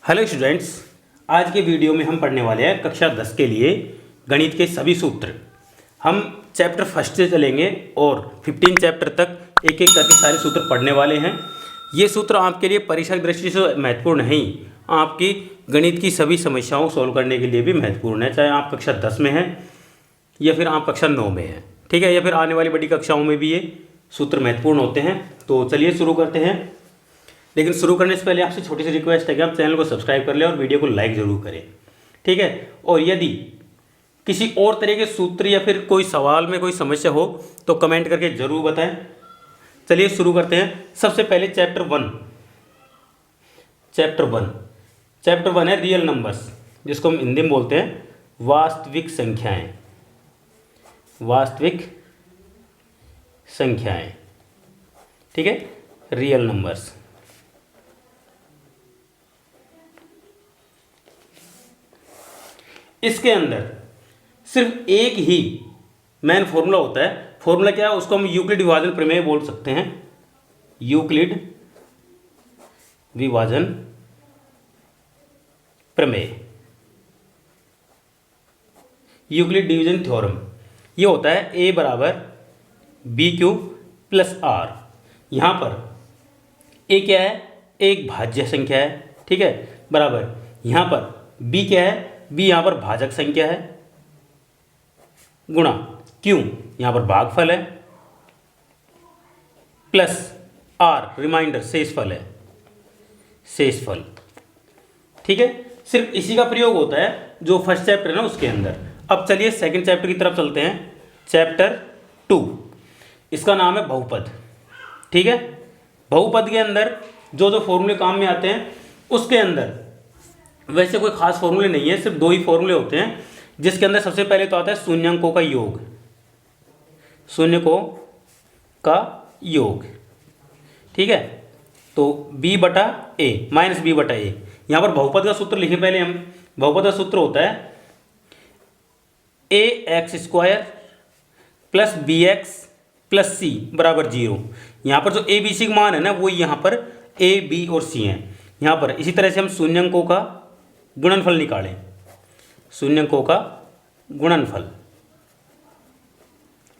Hello students, आज के video में हम पढ़ने वाले हैं कक्षा 10 के लिए गणित के सभी सूत्र। हम चैप्टर फर्स्ट से चलेंगे और 15 चैप्टर तक एक एक करके सारे सूत्र पढ़ने वाले हैं। ये सूत्र आपके लिए परीक्षा की दृष्टि से महत्वपूर्ण नहीं, आपकी गणित की सभी समस्याओं को सॉल्व करने के लिए भी महत्वपूर्ण है, चाहे आप कक्षा 10 में हैं या फिर आप कक्षा 9 में हैं, ठीक है, या फिर आने वाली बड़ी कक्षाओं में भी ये सूत्र महत्वपूर्ण होते हैं। तो चलिए शुरू करते हैं। लेकिन शुरू करने से पहले आपसे छोटी सी रिक्वेस्ट है कि आप चैनल को सब्सक्राइब कर लें और वीडियो को लाइक ज़रूर करें, ठीक है। और यदि किसी और तरह के सूत्र या फिर कोई सवाल में कोई समस्या हो तो कमेंट करके ज़रूर बताएं। चलिए शुरू करते हैं। सबसे पहले चैप्टर वन है रियल नंबर्स, जिसको हम हिंदी में बोलते हैं वास्तविक संख्याएं, ठीक है, रियल नंबर्स। इसके अंदर सिर्फ एक ही मेन फॉर्मूला होता है। फॉर्मूला क्या है? उसको हम यूक्लिड विभाजन प्रमेय बोल सकते हैं। यूक्लिड विभाजन प्रमेय, यूक्लिड डिवीजन थ्योरम। ये होता है ए बराबर बी क्यूब प्लस आर। यहाँ पर ए क्या है? एक भाज्य संख्या है, ठीक है, बराबर यहाँ पर बी क्या है? बी यहाँ पर भाजक संख्या है, गुणा क्यों यहाँ पर भागफल है, प्लस आर रिमाइंडर शेषफल है, शेषफल, ठीक है। सिर्फ इसी का प्रयोग होता है जो फर्स्ट चैप्टर है ना उसके अंदर। अब चलिए सेकंड चैप्टर की तरफ चलते हैं। चैप्टर 2, इसका नाम है बहुपद, ठीक है। बहुपद के अंदर जो जो फॉर्मूले काम में आते हैं उसके अंदर वैसे कोई खास फॉर्मूले नहीं है, सिर्फ दो ही फॉर्मूले होते हैं। जिसके अंदर सबसे पहले तो आता है शून्यंकों का योग, शून्यकों का योग, ठीक है। तो b बटा a माइनस बी बटा ए। यहाँ पर बहुपद का सूत्र लिखे पहले हम। बहुपद का सूत्र होता है ax square plus B X plus C बराबर 0। यहाँ पर जो a b c का मान है ना वो यहाँ पर a b और c हैं। यहाँ पर इसी तरह से हम शून्यंकों का गुणनफल निकालें, शून्यंकों का गुणनफल,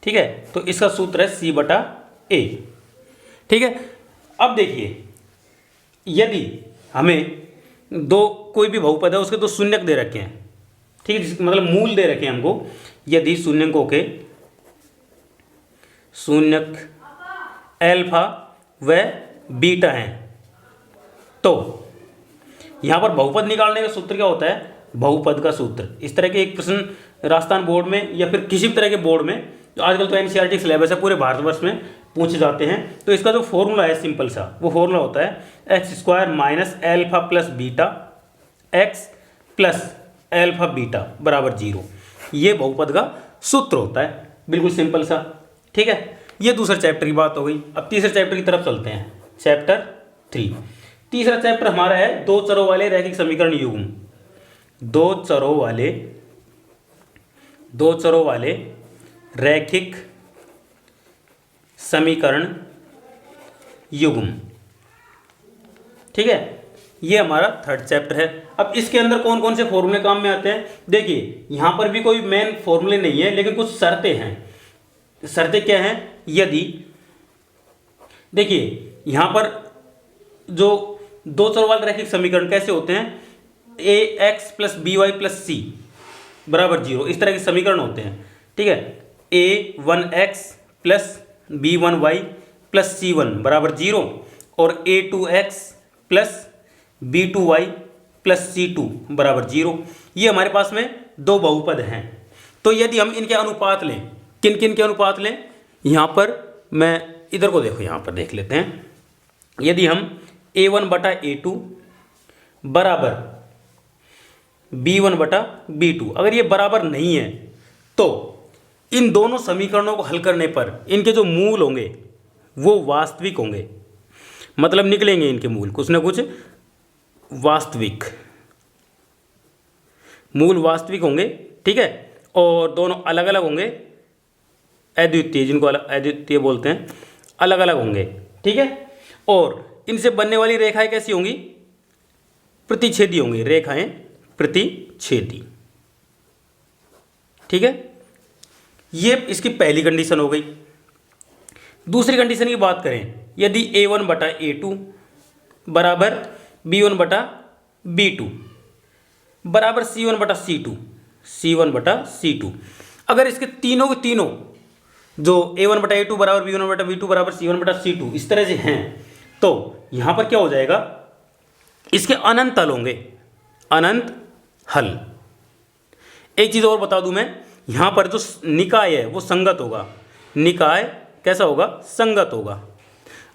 ठीक है। तो इसका सूत्र है c बटा a, ठीक है। अब देखिए, यदि हमें कोई भी बहुपद है उसके दो शून्यक दे रखे हैं, ठीक है, मतलब मूल दे रखे हैं हमको। यदि शून्यकों के शून्यक अल्फा व बीटा हैं तो यहाँ पर बहुपद निकालने का सूत्र क्या होता है? बहुपद का सूत्र। इस तरह के एक प्रश्न राजस्थान बोर्ड में या फिर किसी भी तरह के बोर्ड में, जो आजकल तो एनसीईआरटी सिलेबस है पूरे भारतवर्ष में, पूछे जाते हैं। तो इसका जो फॉर्मूला है सिंपल सा, वो फॉर्मूला होता है x square minus alpha plus beta x plus alpha beta बराबर 0। ये बहुपद का सूत्र होता है, बिल्कुल सिंपल सा, ठीक है। ये दूसरे चैप्टर की बात हो गई। अब तीसरे चैप्टर की तरफ चलते हैं। चैप्टर 3, तीसरा चैप्टर हमारा है दो चरों वाले रैखिक समीकरण युग्म। दो चरों वाले रैखिक समीकरण युग्म, ठीक है। ये हमारा थर्ड चैप्टर है। अब इसके अंदर कौन कौन से फॉर्मूले काम में आते हैं? देखिए, यहाँ पर भी कोई मेन फॉर्मूले नहीं है, लेकिन कुछ शर्तें हैं। शर्तें क्या हैं? यदि देखिए यहाँ पर जो दो चरों वाले रैखिक समीकरण कैसे होते हैं? A X plus B Y plus C बराबर 0, इस तरह के समीकरण होते हैं, ठीक है। A 1x plus B 1y plus C 1 बराबर 0 और A 2x plus B 2y plus C 2 बराबर 0। ये हमारे पास में दो बहुपद हैं। तो यदि हम इनके अनुपात लें, किन किन के अनुपात लें? यहाँ पर मैं इधर को देखो, यहाँ पर देख लेते हैं। यदि हम a1 बटा a2 बराबर b1 बटा b2, अगर ये बराबर नहीं है तो इन दोनों समीकरणों को हल करने पर इनके जो मूल होंगे वो वास्तविक होंगे, मतलब निकलेंगे इनके मूल कुछ ना कुछ वास्तविक, मूल वास्तविक होंगे, ठीक है। और दोनों अलग अलग होंगे, अद्वितीय, जिनको अद्वितीय बोलते हैं, अलग अलग होंगे, ठीक है। और इनसे बनने वाली रेखाएं कैसी होंगी? प्रतिच्छेदी होंगी, रेखाएं प्रतिच्छेदी। ठीक है, ये इसकी पहली कंडीशन हो गई। दूसरी कंडीशन की बात करें, यदि A1 बटा A2 बराबर B1 बटा B2 बराबर C1 बटा C2, C1 बटा C2, अगर इसके तीनों के तीनों जो A1 बटा A2 बराबर B1 बटा B2 बराबर C1 बटा C2 इस तरह से हैं, तो यहां पर क्या हो जाएगा, इसके अनंत हल होंगे, अनंत हल। एक चीज और बता दूं मैं, यहां पर जो निकाय है वो संगत होगा। निकाय कैसा होगा, संगत होगा।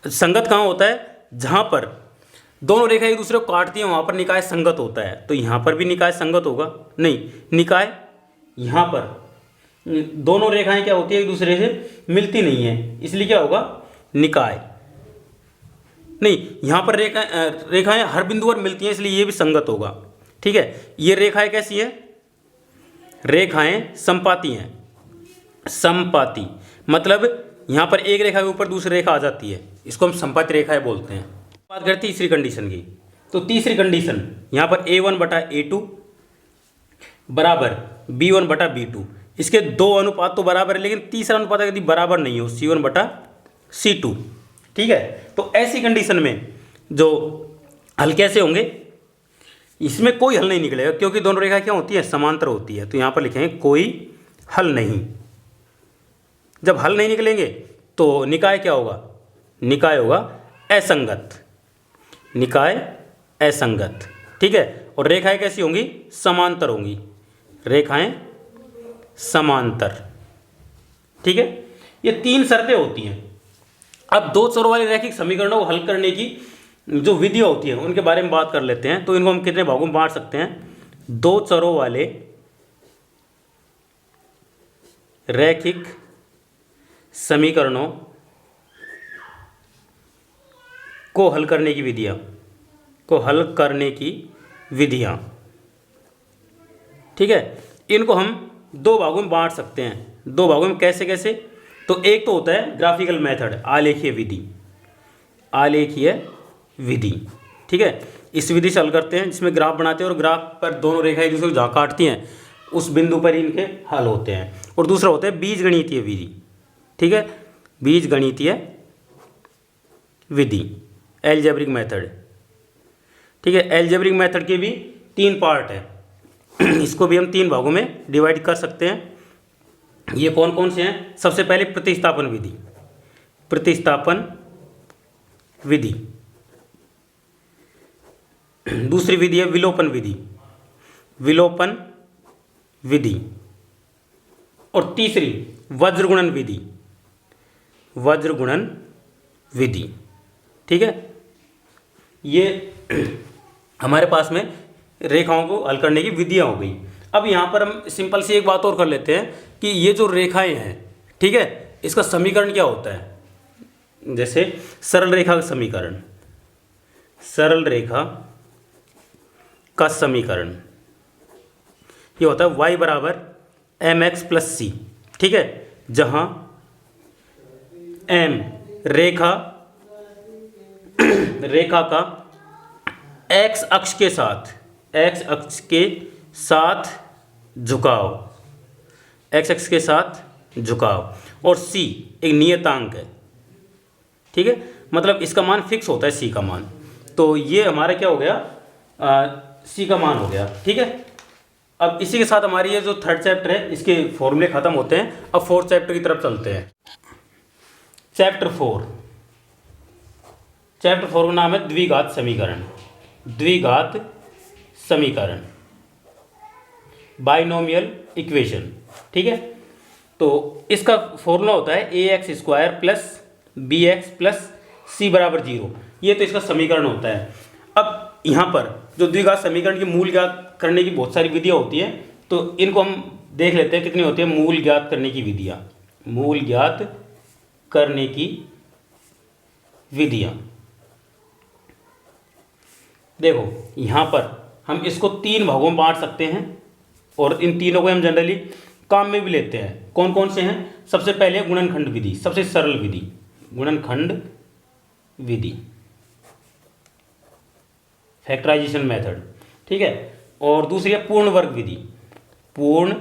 संगत कहाँ होता है, जहां पर दोनों रेखा एक दूसरे को काटती हैं वहां पर निकाय संगत होता है। तो यहां पर भी निकाय संगत होगा, नहीं, निकाय यहां पर दोनों रेखाएं क्या होती है, एक दूसरे से मिलती नहीं है, इसलिए क्या होगा, निकाय। नहीं, यहां पर रेखाएं हर बिंदु पर मिलती हैं, इसलिए ये भी संगत होगा। ठीक है, ये रेखाएं कैसी है, रेखाएं संपाती हैं। संपाती मतलब यहां पर एक रेखा के ऊपर दूसरी रेखा आ जाती है, इसको हम संपाती रेखाएं बोलते हैं। बात करते हैं तीसरी कंडीशन की। तो तीसरी कंडीशन यहां पर A1 बटा A2 बराबर B1 बटा B2, इसके दो अनुपात तो बराबर है, लेकिन तीसरा अनुपात यदि बराबर नहीं हो, C1 बटा C2। ठीक है, तो ऐसी कंडीशन में जो हल कैसे होंगे, इसमें कोई हल नहीं निकलेगा, क्योंकि दोनों रेखा क्या होती है, समांतर होती है। तो यहां पर लिखेंगे कोई हल नहीं। जब हल नहीं निकलेंगे तो निकाय क्या होगा, निकाय होगा असंगत, निकाय असंगत। ठीक है, और रेखाएं कैसी होंगी, समांतर होंगी, रेखाएं समांतर। ठीक है, ये तीन शर्तें होती हैं। अब दो चरों वाले रैखिक समीकरणों को हल करने की जो विधि होती है उनके बारे में बात कर लेते हैं। तो इनको हम कितने भागों में बांट सकते हैं, दो चरों वाले रैखिक समीकरणों को हल करने की विधियां, को हल करने की विधियां। ठीक है, इनको हम दो भागों में बांट सकते हैं। दो भागों में कैसे कैसे, तो एक तो होता है ग्राफिकल मेथड, आलेखीय विधि, आलेखीय विधि। ठीक है, इस विधि से हल करते हैं, जिसमें ग्राफ बनाते हैं और ग्राफ पर दोनों रेखाएं एक दूसरे को जहाँ काटती हैं उस बिंदु पर इनके हल होते हैं। और दूसरा होता है बीजगणितीय विधि। ठीक है, बीजगणितीय विधि, एल्जेब्रिक मेथड। ठीक है, एल्जेब्रिक मेथड के भी तीन पार्ट है, इसको भी हम तीन भागों में डिवाइड कर सकते हैं। ये कौन कौन से हैं, सबसे पहले प्रतिस्थापन विधि, प्रतिस्थापन विधि। दूसरी विधि है विलोपन विधि, विलोपन विधि। और तीसरी वज्रगुणन विधि, वज्रगुणन विधि। ठीक है, ये हमारे पास में रेखाओं को हल करने की विधियां हो गई। अब यहाँ पर हम सिंपल सी एक बात और कर लेते हैं कि ये जो रेखाएं हैं, ठीक है, इसका समीकरण क्या होता है। जैसे सरल रेखा का समीकरण, सरल रेखा का समीकरण ये होता है y बराबर mx प्लस सी। ठीक है, जहां m रेखा का x अक्ष के साथ, x अक्ष के साथ झुकाव, x अक्ष के साथ झुकाव, और c एक नियतांक है। ठीक है, मतलब इसका मान फिक्स होता है, c का मान। तो ये हमारा क्या हो गया, c का मान हो गया। ठीक है, अब इसी के साथ हमारी ये जो थर्ड चैप्टर है इसके फॉर्मूले खत्म होते हैं। अब फोर्थ चैप्टर की तरफ चलते हैं। चैप्टर 4, चैप्टर 4 का नाम है द्विघात समीकरण, द्विघात समीकरण, बाइनोमियल इक्वेशन। ठीक है, तो इसका फॉर्मूला होता है ax² plus bx plus c बराबर 0। ये तो इसका समीकरण होता है। अब यहाँ पर जो द्विघात समीकरण की मूल ज्ञात करने की बहुत सारी विधियाँ होती हैं, तो इनको हम देख लेते हैं कितनी होती है मूल ज्ञात करने की विधियाँ, मूल ज्ञात करने की विधियाँ। देखो यहाँ पर हम इसको तीन भागों में बांट सकते हैं, और इन तीनों को हम जनरली काम में भी लेते हैं। कौन कौन से हैं, सबसे पहले गुणनखंड विधि, सबसे सरल विधि, गुणनखंड विधि फैक्टराइजेशन मेथड, ठीक है। और दूसरी है पूर्ण वर्ग विधि, पूर्ण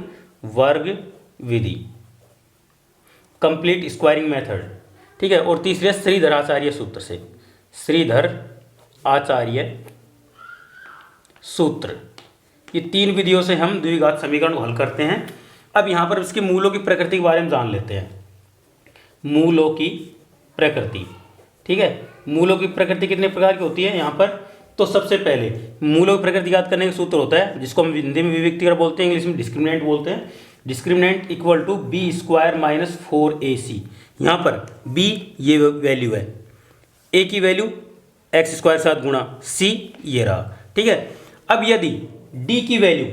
वर्ग विधि, कंप्लीट स्क्वायरिंग मेथड, ठीक है। और तीसरी है श्रीधर आचार्य सूत्र से, श्रीधर आचार्य सूत्र। ये तीन विधियों से हम द्विघात समीकरण को हल करते हैं। अब यहाँ पर इसके मूलों की प्रकृति के बारे में जान लेते हैं। मूलों की प्रकृति, ठीक है। मूलों की प्रकृति कितने प्रकार की होती है यहाँ पर? तो सबसे पहले मूलों की प्रकृति याद करने का सूत्र होता है जिसको हम हिंदी में विविक्तिकर बोलते हैं, इंग्लिश में डिस्क्रिमिनेंट बोलते हैं। Discriminant equal to B square minus 4ac। यहाँ पर b ये वैल्यू है, a की वैल्यू एक्स स्क्वायर साथ गुणा c ये रहा, ठीक है। अब यदि d की वैल्यू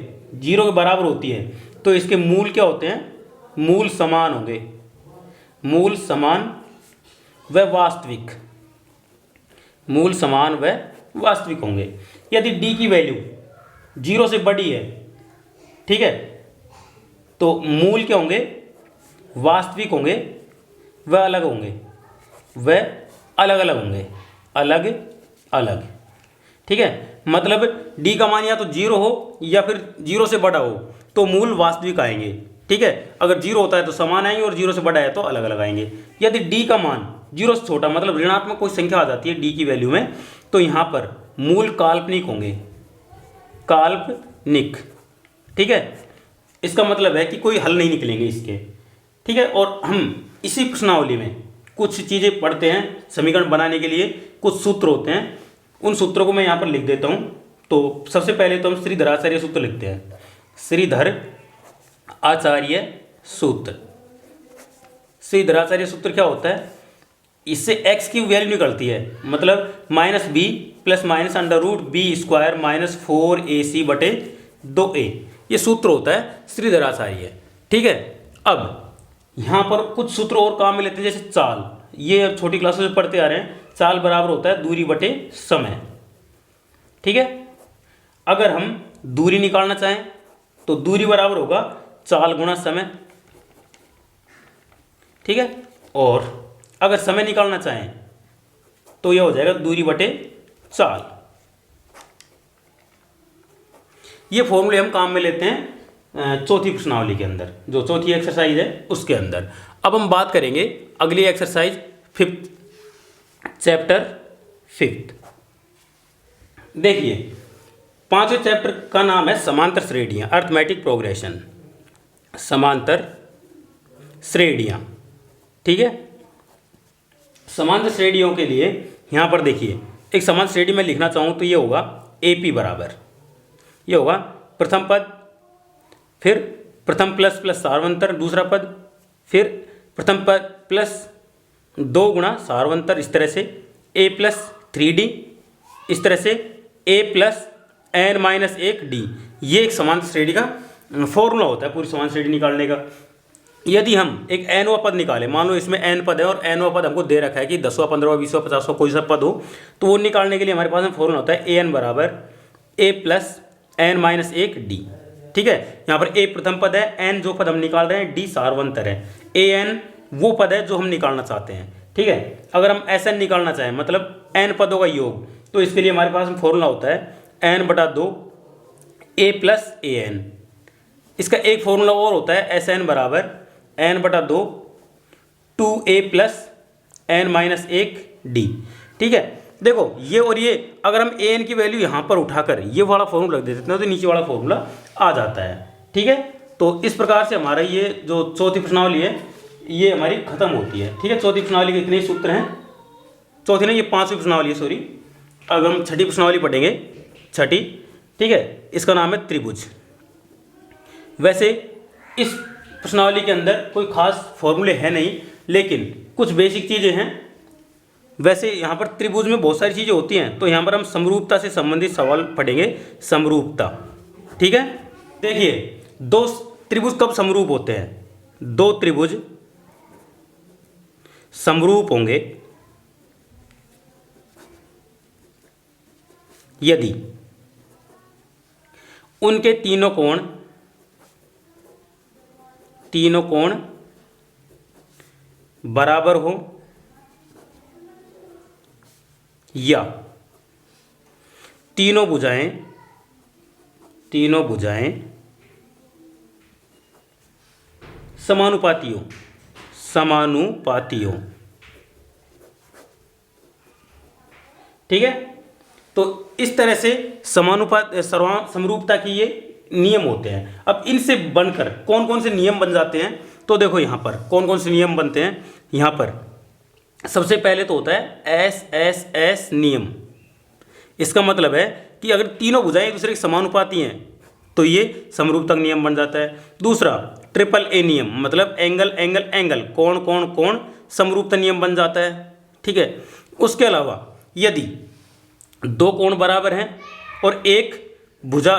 0 के बराबर होती है तो इसके मूल क्या होते हैं? मूल समान होंगे, मूल समान व वास्तविक, मूल समान व वास्तविक होंगे। यदि d की वैल्यू 0 से बड़ी है, ठीक है, तो मूल क्या होंगे? वास्तविक होंगे व अलग होंगे, व अलग अलग होंगे, अलग अलग, ठीक है। मतलब d का मान या तो 0 हो या फिर 0 से बड़ा हो तो मूल वास्तविक आएंगे, ठीक है। अगर 0 होता है तो समान आएंगे और 0 से बड़ा है तो अलग अलग आएंगे। यदि d का मान 0 से छोटा मतलब ऋणात्मक कोई संख्या आ जाती है d की वैल्यू में तो यहाँ पर मूल काल्पनिक होंगे, काल्पनिक, ठीक है। इसका मतलब है कि कोई हल नहीं निकलेंगे इसके, ठीक है। और हम इसी प्रश्नावली में कुछ चीज़ें पढ़ते हैं समीकरण बनाने के लिए, कुछ सूत्र होते हैं, उन सूत्रों को मैं यहाँ पर लिख देता हूँ। तो सबसे पहले तो हम श्रीधर आचार्य सूत्र लिखते हैं, श्रीधर आचार्य सूत्र। श्रीधर आचार्य सूत्र क्या होता है? इससे x की वैल्यू निकलती है, मतलब minus B plus minus under root B square minus 4ac बटे 2a, ये सूत्र होता है श्रीधर आचार्य, ठीक है। अब यहाँ पर कुछ सूत्र और काम में लेते हैं, जैसे चाल, ये छोटी क्लासों में पढ़ते आ रहे हैं। चाल बराबर होता है दूरी बटे समय, ठीक है। अगर हम दूरी निकालना चाहें तो दूरी बराबर होगा चाल गुणा समय, ठीक है। और अगर समय निकालना चाहें तो यह हो जाएगा दूरी बटे चाल। ये फॉर्मूले हम काम में लेते हैं चौथी प्रश्नावली के अंदर, जो चौथी एक्सरसाइज है उसके अंदर। अब हम बात करेंगे अगली एक्सरसाइज 5th, चैप्टर 5th। देखिए 5वें चैप्टर का नाम है समांतर श्रेणियाँ, अर्थमेटिक प्रोग्रेशन, समांतर श्रेणियाँ, ठीक है। समांतर श्रेणियों के लिए यहाँ पर देखिए एक समांतर श्रेणी में लिखना चाहूँ तो ये होगा AP बराबर, ये होगा प्रथम पद, फिर प्रथम प्लस प्लस सार्वंतर दूसरा पद, फिर प्रथम पद प्लस 2 गुणा सार्वंतर, इस तरह से a प्लस 3d, इस तरह से a plus n minus 1d। ये एक समांतर श्रेणी का फॉर्मूला होता है पूरी समांतर श्रेणी निकालने का। यदि हम एक nवां पद निकालें, मान लो इसमें n पद है और nवां पद हमको दे रखा है कि 10वां 15वां 20वां 50वां कोई सा पद हो, तो वो निकालने के लिए हमारे पास में फॉर्मूला होता है an बराबर a plus n minus 1d, ठीक है। यहाँ पर a प्रथम पद है, n जो पद हम निकाल रहे हैं, d सार्वंतर है, an वो पद है जो हम निकालना चाहते हैं, ठीक है। अगर हम Sn निकालना चाहें मतलब n पदों का योग, तो इसके लिए हमारे पास में फॉर्मूला होता है n बटा 2 a प्लस an। इसका एक फॉर्मूला और होता है Sn बराबर n बटा 2 2a plus n minus 1d, ठीक है। देखो ये और ये अगर हम an की वैल्यू यहाँ पर उठाकर ये वाला फॉर्मूला रख देते हैं तो नीचे वाला फॉर्मूला आ जाता है, ठीक है। तो इस प्रकार से हमारा ये जो चौथी प्रश्नावली है ये हमारी खत्म होती है, ठीक है। चौथी प्रश्नावली के इतने ही सूत्र हैं, चौथी नहीं ये 5वीं प्रश्नावली है, सॉरी। अब हम छठी प्रश्नावली पढ़ेंगे, छठी, ठीक है। इसका नाम है त्रिभुज। वैसे इस प्रश्नावली के अंदर कोई खास फॉर्मूले हैं नहीं, लेकिन कुछ बेसिक चीज़ें हैं। वैसे यहाँ पर त्रिभुज में बहुत सारी चीज़ें होती हैं, तो यहाँ पर हम समरूपता से संबंधित सवाल पढ़ेंगे, समरूपता, ठीक है। देखिए दो त्रिभुज कब समरूप होते हैं? दो त्रिभुज समरूप होंगे यदि उनके तीनों कोण बराबर हो या तीनों भुजाएं समानुपाती हो। ठीक है, तो इस तरह से समरूपता की ये नियम होते हैं। अब इनसे बनकर कौन कौन से नियम बन जाते हैं, तो देखो यहाँ पर कौन कौन से नियम बनते हैं। यहाँ पर सबसे पहले तो होता है एस एस एस नियम। इसका मतलब है कि अगर तीनों भुजाएं एक दूसरे के समानुपाती हैं तो ये समरूपता का नियम बन जाता है। दूसरा ट्रिपल ए नियम, मतलब एंगल एंगल एंगल, कोण कोण कोण, समरूपता नियम बन जाता है। ठीक है, उसके अलावा यदि दो कोण बराबर हैं और एक भुजा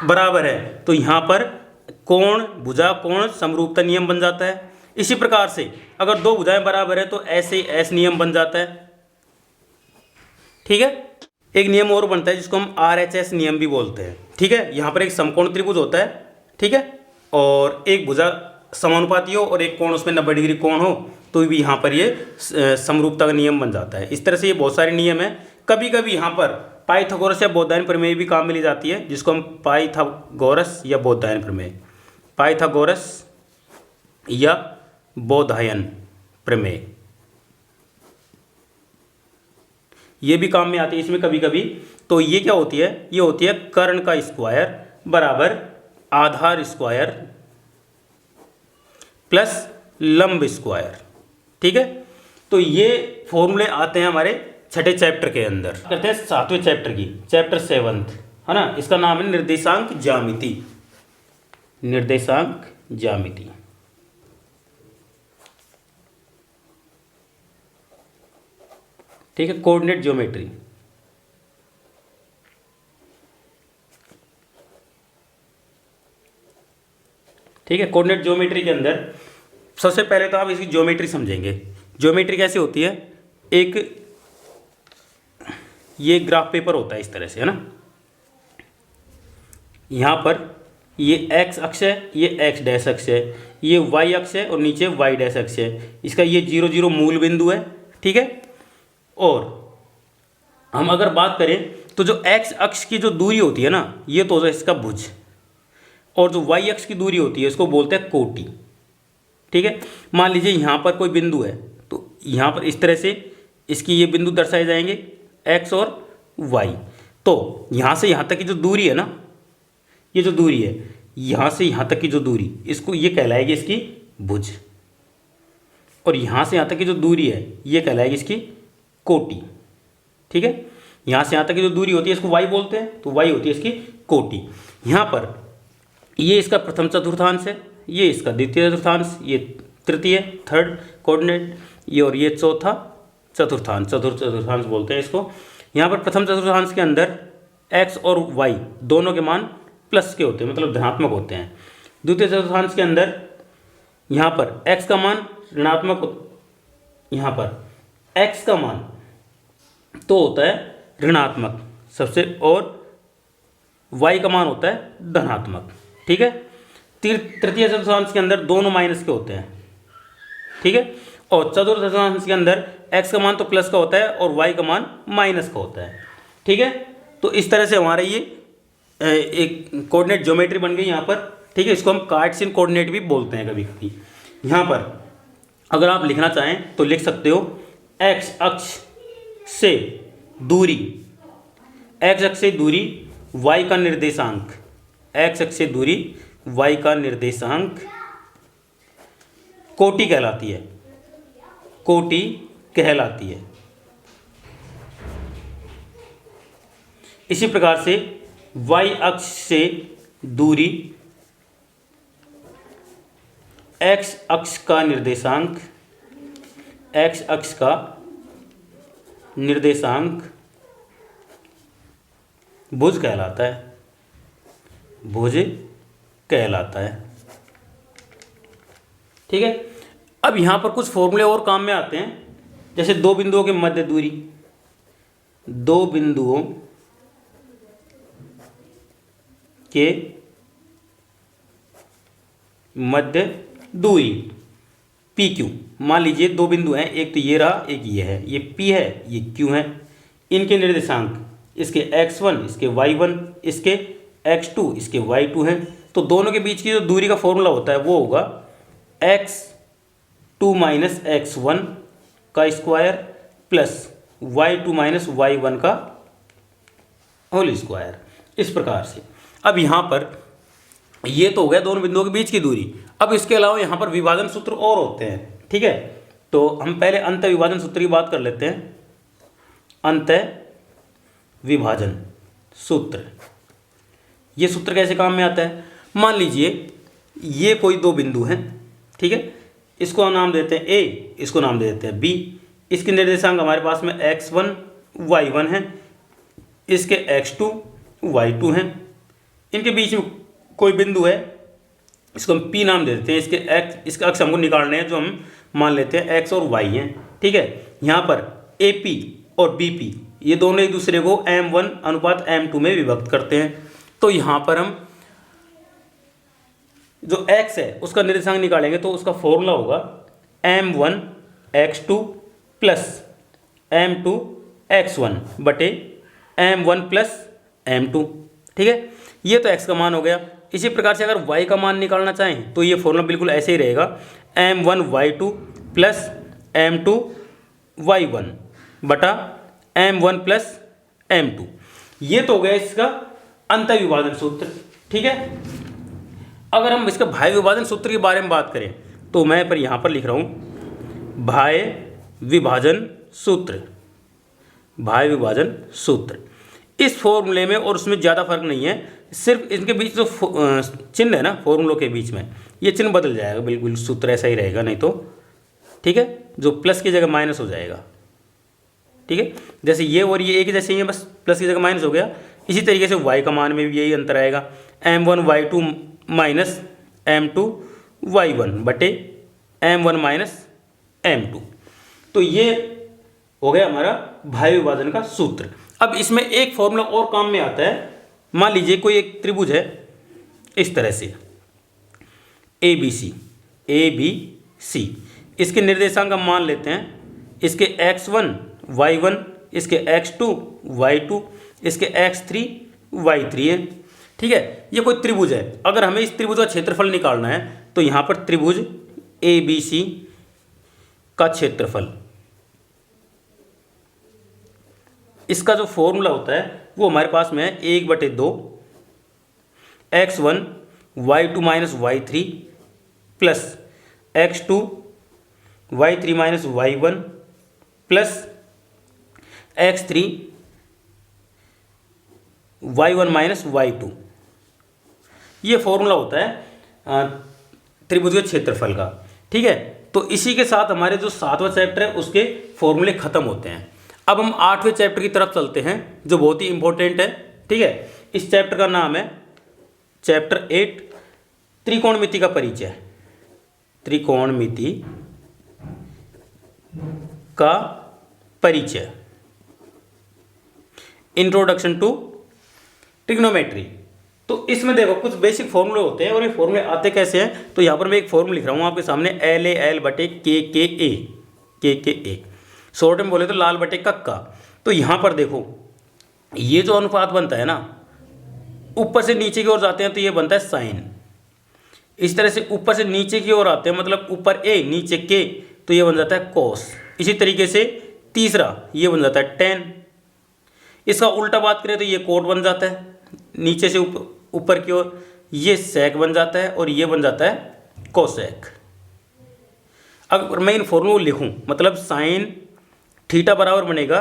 बराबर है तो यहाँ पर कोण भुजा कोण समरूपता नियम बन जाता है। इसी प्रकार से अगर दो भुजाएं बराबर है तो ऐसे एस नियम बन जाता है। ठीक है, एक नियम और बनता है जिसको हम RHS नियम भी बोलते हैं। ठीक है, यहाँ पर एक समकोण त्रिभुज होता है। ठीक है, और एक भुजा समानुपाती हो और एक कोण उसमें 90 डिग्री कोण हो तो भी यहाँ पर ये समरूपता का नियम बन जाता है। इस तरह से ये बहुत सारे नियम हैं। कभी कभी यहाँ पर पाइथागोरस या बोधायन प्रमेय भी काम में ली जाती है, जिसको हम पाइथागोरस या बोधायन प्रमेय, पाइथागोरस या बोधायन प्रमेय, ये भी काम में आती है इसमें कभी कभी। तो ये क्या होती है, ये होती है कर्ण का स्क्वायर बराबर आधार स्क्वायर प्लस लंब स्क्वायर। ठीक है, तो ये फॉर्मूले आते हैं हमारे छठे चैप्टर के अंदर। करते हैं सातवें चैप्टर की, चैप्टर 7 है ना। इसका नाम है निर्देशांक ज्यामिति। निर्देशांक ज्यामिति, ठीक है, कोऑर्डिनेट ज्योमेट्री। ठीक है, कोऑर्डिनेट ज्योमेट्री के अंदर सबसे पहले तो आप इसकी ज्योमेट्री समझेंगे। ज्योमेट्री कैसे होती है, एक ये ग्राफ पेपर होता है इस तरह से, है ना। यहाँ पर ये एक्स अक्ष है, ये एक्स डैश अक्ष है, ये वाई अक्ष है और नीचे वाई डैश अक्ष है। इसका ये 0 0 मूल बिंदु है। ठीक है, और हम अगर बात करें तो जो एक्स अक्ष की जो दूरी होती है ना, ये तो होता है इसका भुज, और जो वाई अक्ष की दूरी होती है इसको बोलते हैं कोटि। ठीक है, मान लीजिए यहाँ पर कोई बिंदु है तो यहाँ पर इस तरह से इसकी ये बिंदु दर्शाए जाएंगे एक्स और वाई। तो यहाँ से यहाँ तक की जो दूरी है ना, ये जो दूरी है यहाँ से यहाँ तक की जो दूरी, इसको ये कहलाएगी इसकी भुज, और यहाँ से यहाँ तक की जो दूरी है ये कहलाएगी इसकी कोटि। ठीक है, यहाँ से यहाँ तक की जो दूरी होती है इसको वाई बोलते हैं, तो वाई होती है इसकी कोटि। यहाँ पर ये इसका प्रथम चतुर्थांश है, ये इसका द्वितीय चतुर्थांश, ये तृतीय थर्ड कोऑर्डिनेट, ये और ये चौथा चतुर्थांश, चतुर्थ चतुर्थांश बोलते हैं इसको। यहाँ पर प्रथम चतुर्थांश के अंदर एक्स और वाई दोनों के मान प्लस के होते हैं, मतलब धनात्मक होते हैं। द्वितीय चतुर्थांश के अंदर यहाँ पर एक्स का मान ऋणात्मक, यहाँ पर एक्स का मान तो होता है ऋणात्मक सबसे, और वाई का मान होता है धनात्मक। ठीक है, तृतीय चतुर्थांश के अंदर दोनों माइनस के होते हैं। ठीक है, और चतुर्थ चतुर्थांश के अंदर एक्स का मान तो प्लस का होता है और वाई का मान माइनस का होता है। ठीक है, तो इस तरह से हमारा ये एक कोऑर्डिनेट ज्योमेट्री बन गई यहाँ पर। ठीक है, इसको हम कार्टेशियन कोऑर्डिनेट भी बोलते हैं कभी कभी। यहाँ पर अगर आप लिखना चाहें तो लिख सकते हो एक्स अक्ष से दूरी, एक्स अक्ष से दूरी वाई का निर्देशांक, एक्स अक्ष से दूरी वाई का निर्देशांक कोटि कहलाती है, कोटि कहलाती है। इसी प्रकार से वाई अक्ष से दूरी एक्स अक्ष का निर्देशांक, एक्स अक्ष का निर्देशांक भुज कहलाता है, भुज कहलाता है। ठीक है, अब यहाँ पर कुछ फॉर्मूले और काम में आते हैं, जैसे दो बिंदुओं के मध्य दूरी, दो बिंदुओं के मध्य दूरी पी क्यू। मान लीजिए दो बिंदु हैं, एक तो ये रहा एक ये है, ये पी है ये क्यू है। इनके निर्देशांक इसके x1, इसके y1, इसके x2, इसके y2 हैं। तो दोनों के बीच की जो दूरी का फॉर्मूला होता है वो होगा x2 माइनस x1 का square plus y2 minus y1 का होल स्क्वायर। इस प्रकार से अब यहाँ पर ये तो हो गया दोनों बिंदुओं के बीच की दूरी। अब इसके अलावा यहाँ पर विभाजन सूत्र और होते हैं, ठीक है। तो हम पहले अंत विभाजन सूत्र की बात कर लेते हैं। अंत विभाजन सूत्र, ये सूत्र कैसे काम में आता है? मान लीजिए ये कोई दो बिंदु हैं, ठीक है। इसको हम नाम देते हैं ए, इसको नाम दे देते हैं बी। इसके निर्देशांक हमारे पास में x1 y1 है, इसके x2 y2 हैं। इनके बीच में कोई बिंदु है, इसको हम P नाम दे देते हैं। इसके अक्ष हमको निकालने हैं, जो हम मान लेते हैं x और y हैं, ठीक है। यहाँ पर AP और BP ये दोनों एक दूसरे को m1 अनुपात m2 में विभक्त करते हैं। तो यहाँ पर हम जो x है उसका निर्देशांक निकालेंगे तो उसका फॉर्मूला होगा m1 x2 plus m2 x1 बटे m1 प्लस m2, ठीक है। ये तो x का मान हो गया। इसी प्रकार से अगर y का मान निकालना चाहें तो ये फॉर्मूला बिल्कुल ऐसे ही रहेगा m1 y2 plus m2 y1 बटा m1 प्लस m2। ये तो हो गया इसका अंत विभाजन सूत्र, ठीक है। अगर हम इसका भाय विभाजन सूत्र के बारे में बात करें तो मैं पर यहाँ पर लिख रहा हूँ भाय विभाजन सूत्र। भाय विभाजन सूत्र इस फॉर्मूले में और उसमें ज़्यादा फर्क नहीं है, सिर्फ इनके बीच जो चिन्ह है ना फॉर्मूलों के बीच में, ये चिन्ह बदल जाएगा, बिल्कुल सूत्र ऐसा ही रहेगा नहीं तो, ठीक है। जो प्लस की जगह माइनस हो जाएगा, ठीक है। जैसे ये और ये एक जैसे ही है, बस प्लस की जगह माइनस हो गया। इसी तरीके से y का मान में भी यही अंतर आएगा, m1 y2 minus m2 y1 बटे m1 माइनस m2। तो ये हो गया हमारा भाय विभाजन का सूत्र। अब इसमें एक फॉर्मूला और काम में आता है। मान लीजिए कोई एक त्रिभुज है इस तरह से ABC, इसके निर्देशांक हम मान लेते हैं, इसके x1 y1, इसके x2 y2, इसके x3 y3 है, ठीक है। ये कोई त्रिभुज है। अगर हमें इस त्रिभुज का क्षेत्रफल निकालना है तो यहाँ पर त्रिभुज ABC का क्षेत्रफल, इसका जो फॉर्मूला होता है वो हमारे पास में है 1/2 x1 y2 minus y3 plus x2 y3 minus y1 plus x3 y1 minus y2। ये फॉर्मूला होता है त्रिभुज के क्षेत्रफल का, ठीक है। तो इसी के साथ हमारे जो 7वां चैप्टर है उसके फॉर्मूले खत्म होते हैं। अब हम 8वें चैप्टर की तरफ चलते हैं जो बहुत ही इंपॉर्टेंट है, ठीक है। इस चैप्टर का नाम है चैप्टर 8 त्रिकोणमिति का परिचय। त्रिकोणमिति का परिचय, इंट्रोडक्शन टू ट्रिग्नोमेट्री। तो इसमें देखो कुछ बेसिक फॉर्मूले होते हैं और ये फॉर्मूले आते कैसे हैं। तो यहाँ पर मैं एक फॉर्मूला लिख रहा हूँ आपके सामने, LAL बटे KKA, शॉर्ट में बोले तो लाल बटे कक्का। तो यहाँ पर देखो ये जो अनुपात बनता है ना, ऊपर से नीचे की ओर जाते हैं तो ये बनता है साइन। इस तरह से ऊपर से नीचे की ओर आते हैं, मतलब ऊपर A नीचे K, तो ये बन जाता है कोस। इसी तरीके से तीसरा ये बन जाता है टेन। इसका उल्टा बात करें तो ये कोट बन जाता है, नीचे से ऊपर की ओर ये सेक बन जाता है और ये बन जाता है कोसेक। अगर मैं इन फॉर्मूले को लिखूं, मतलब साइन थीटा बराबर बनेगा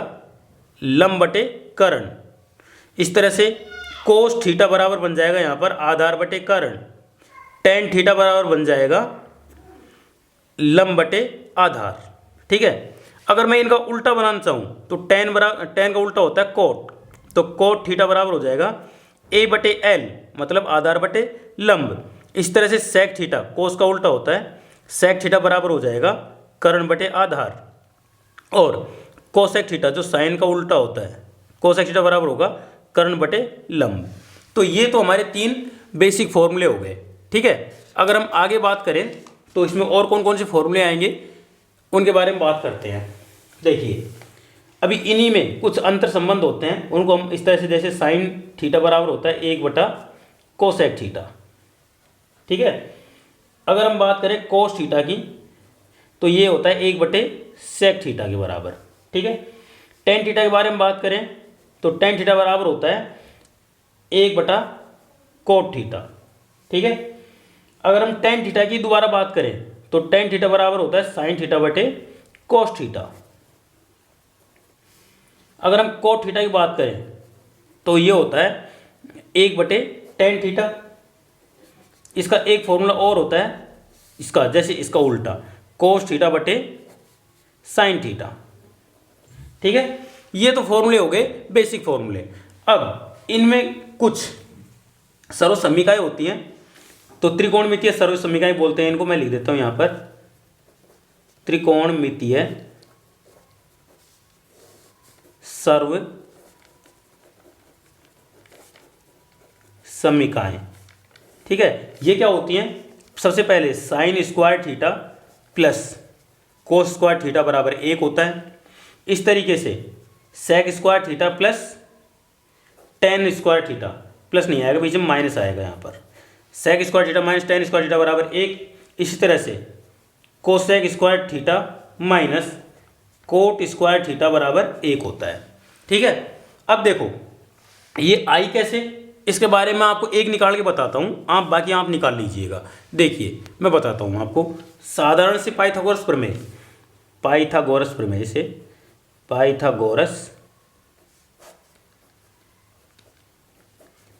लंब बटे कर्ण। इस तरह से कोस थीटा बराबर बन जाएगा यहाँ पर आधार बटे कर्ण। टेन थीटा बराबर बन जाएगा लंब बटे आधार, ठीक है। अगर मैं इनका उल्टा बनाना चाहूँ तो टेन का उल्टा होता है कोट, तो कोट थीटा बराबर हो जाएगा A बटे L, मतलब आधार बटे लंब। इस तरह से सेक थीटा कोस का उल्टा होता है, सेक थीटा बराबर हो जाएगा कर्ण बटे आधार। और कोसेक थीटा जो साइन का उल्टा होता है, कोसेक थीटा बराबर होगा कर्ण बटे लंब। तो ये तो हमारे 3 बेसिक फॉर्मूले हो गए, ठीक है। अगर हम आगे बात करें तो इसमें और कौन कौन से फॉर्मूले आएंगे उनके बारे में बात करते हैं। देखिए अभी इन्हीं में कुछ अंतर संबंध होते हैं, उनको हम इस तरह से, जैसे साइन थीटा बराबर होता है 1/कोसेक थीटा। ठीक है, अगर हम बात करें कोस थीटा की तो ये होता है 1/सेक थीटा के बराबर। ठीक है, टेन थीटा के बारे में बात करें तो टेन थीटा बराबर होता है 1/कोट थीटा। ठीक है, अगर हम टेन थीटा की दोबारा बात करें तो टेन थीटा बराबर होता है साइन थीटा बटे कोस थीटा। अगर हम कोट थीटा की बात करें तो ये होता है 1/टेन थीटा। इसका एक फॉर्मूला और होता है इसका, जैसे इसका उल्टा, कोस थीटा बटे साइन थीटा। ठीक है, ये तो फॉर्मूले हो गए, बेसिक फॉर्मूले। अब इनमें कुछ सर्वसमीकाएं होती हैं, तो त्रिकोणमितीय सर्वसमीकाएं बोलते हैं इनको। मैं लिख देता हूं यहां पर, त्रिकोणमितीय सर्व समीकाएं। ठीक है, ये क्या होती हैं? सबसे पहले sine square theta plus cos square theta बराबर 1 होता है। इस तरीके से sec square theta plus tan square theta, plus नहीं आएगा, बीच में माइनस आएगा यहाँ पर, sec square theta minus tan square theta बराबर 1। इसी तरह से cosec square theta minus cot square theta बराबर 1 होता है। ठीक है, अब देखो ये आई कैसे, इसके बारे में आपको एक निकाल के बताता हूँ, आप बाकी आप निकाल लीजिएगा। देखिए मैं बताता हूँ आपको, साधारण से पाइथागोरस प्रमेय, पाइथागोरस प्रमेय से, पाइथागोरस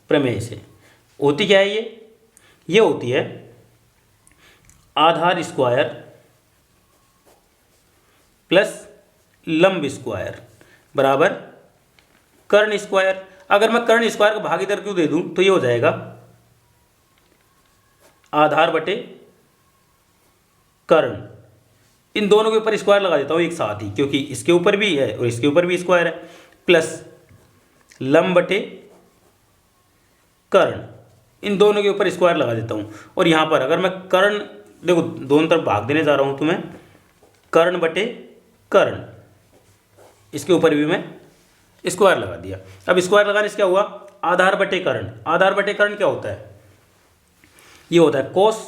प्रमेय से होती क्या है ये होती है आधार स्क्वायर प्लस लंब स्क्वायर बराबर कर्ण स्क्वायर। अगर मैं कर्ण स्क्वायर का भाग इधर क्यों दे दूं तो ये हो जाएगा आधार बटे कर्ण। इन दोनों के ऊपर स्क्वायर लगा देता हूं एक साथ ही, क्योंकि इसके ऊपर भी है और इसके ऊपर भी स्क्वायर है, प्लस लंब बटे कर्ण, इन दोनों के ऊपर स्क्वायर लगा देता हूं। और यहां पर अगर मैं कर्ण, देखो दोनों तरफ भाग देने जा रहा हूं तो मैं कर्ण बटे कर्ण, इसके ऊपर भी मैं स्क्वायर लगा दिया। अब स्क्वायर लगाने से क्या हुआ, आधार बटे कर्ण। आधार बटे कर्ण क्या होता है, ये होता है कोस,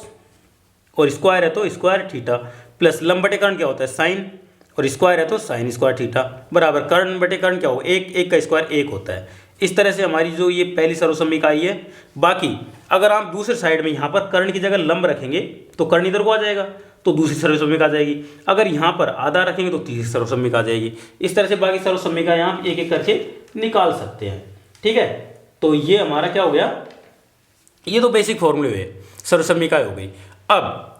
और स्क्वायर है तो स्क्वायर थीटा, प्लस लंब बटे कर्ण क्या होता है साइन, और स्क्वायर है तो साइन स्क्वायर थीटा बराबर कर्ण बटे कर्ण क्या हो, एक का स्क्वायर 1 होता है। इस तरह से हमारी जो ये पहली सर्वसमीका आई है। बाकी अगर आप दूसरे साइड में यहाँ पर कर्ण की जगह लंब रखेंगे तो कर्ण इधर को आ जाएगा, तो दूसरी सर्वसमीका आ जाएगी। अगर यहाँ पर आधा रखेंगे तो तीसरी सर्वसमीका आ जाएगी। इस तरह से बाकी सर्वसमीकाएं आप एक एक करके निकाल सकते हैं। ठीक है, तो ये हमारा क्या हो गया, ये तो बेसिक फॉर्मूले हुए, सर्वसमीकाएं हो गई। अब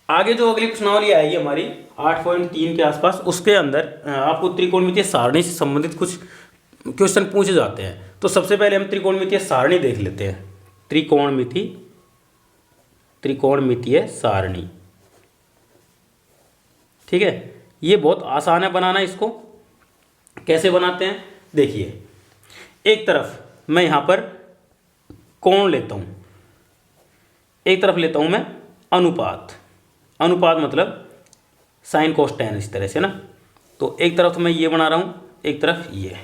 आगे जो अगली प्रश्नावली आएगी हमारी 8.3 के आसपास, उसके अंदर आपको त्रिकोणमितीय सारणी से संबंधित कुछ क्वेश्चन पूछे जाते हैं। तो सबसे पहले हम त्रिकोणमितीय सारणी देख लेते हैं। त्रिकोणमितीय सारणी, ठीक है, ये बहुत आसान है बनाना। इसको कैसे बनाते हैं देखिए, एक तरफ मैं यहाँ पर कोण लेता हूँ, एक तरफ लेता हूँ मैं अनुपात। अनुपात मतलब साइन कोस टेन, इस तरह से ना। तो एक तरफ तो मैं ये बना रहा हूँ, एक तरफ ये,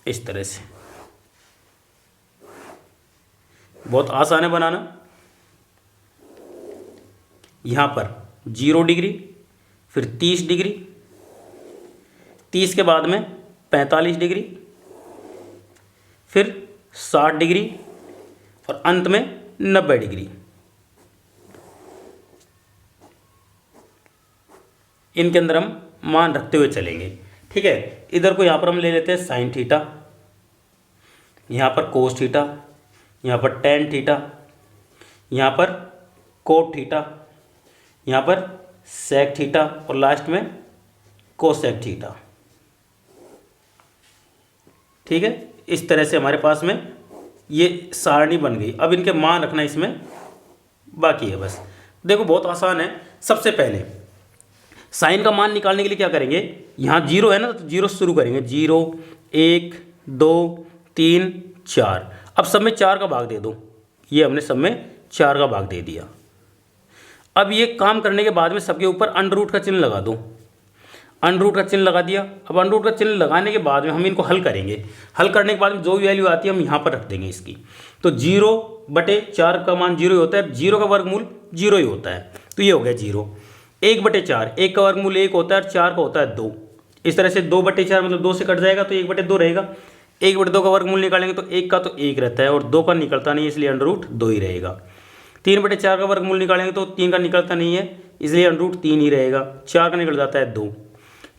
इस तरह से। बहुत आसान है बनाना। यहाँ पर 0 डिग्री, फिर 30 डिग्री, 30 के बाद में 45 डिग्री, फिर 60 डिग्री और अंत में 90 डिग्री। इनके अंदर हम मान रखते हुए चलेंगे। ठीक है, इधर को यहाँ पर हम ले लेते हैं साइन थीटा, यहाँ पर कोस थीटा, यहाँ पर टेन थीटा, यहाँ पर कोट थीटा, यहाँ पर सेक थीटा और लास्ट में कोसेक थीटा। ठीक है, इस तरह से हमारे पास में ये सारणी बन गई। अब इनके मान रखना इसमें बाकी है बस। देखो बहुत आसान है। सबसे पहले साइन का मान निकालने के लिए क्या करेंगे, यहाँ 0 है ना, तो 0 से शुरू करेंगे। 0 1 2 3 4। अब सब में 4 का भाग दे दो, ये हमने सब में 4 का भाग दे दिया। अब ये काम करने के बाद में सबके ऊपर अंडर रूट का चिन्ह लगा दो। अंडर रूट का चिन्ह लगा दिया। अब अंडर रूट का चिन्ह लगाने के बाद में हम इनको हल करेंगे। हल करने के बाद में जो भी वैल्यू आती है हम यहाँ पर रख देंगे इसकी। तो 0/4 का मान 0 ही होता है, 0 का वर्गमूल 0 ही होता है, तो ये हो गया 0। 1/4, 1 का वर्गमूल 1 होता है और 4 का होता है 2। इस तरह से 2/4 मतलब 2 से कट जाएगा तो 1/2 रहेगा। 1/2 का वर्गमूल निकालेंगे तो 1 का तो 1 रहता है और 2 का निकलता नहीं है, इसलिए अंडर रूट 2 ही रहेगा। 3/4 का वर्गमूल निकालेंगे तो 3 का निकलता नहीं है, इसलिए अंडर रूट 3 ही रहेगा। 4 का निकल जाता है 2।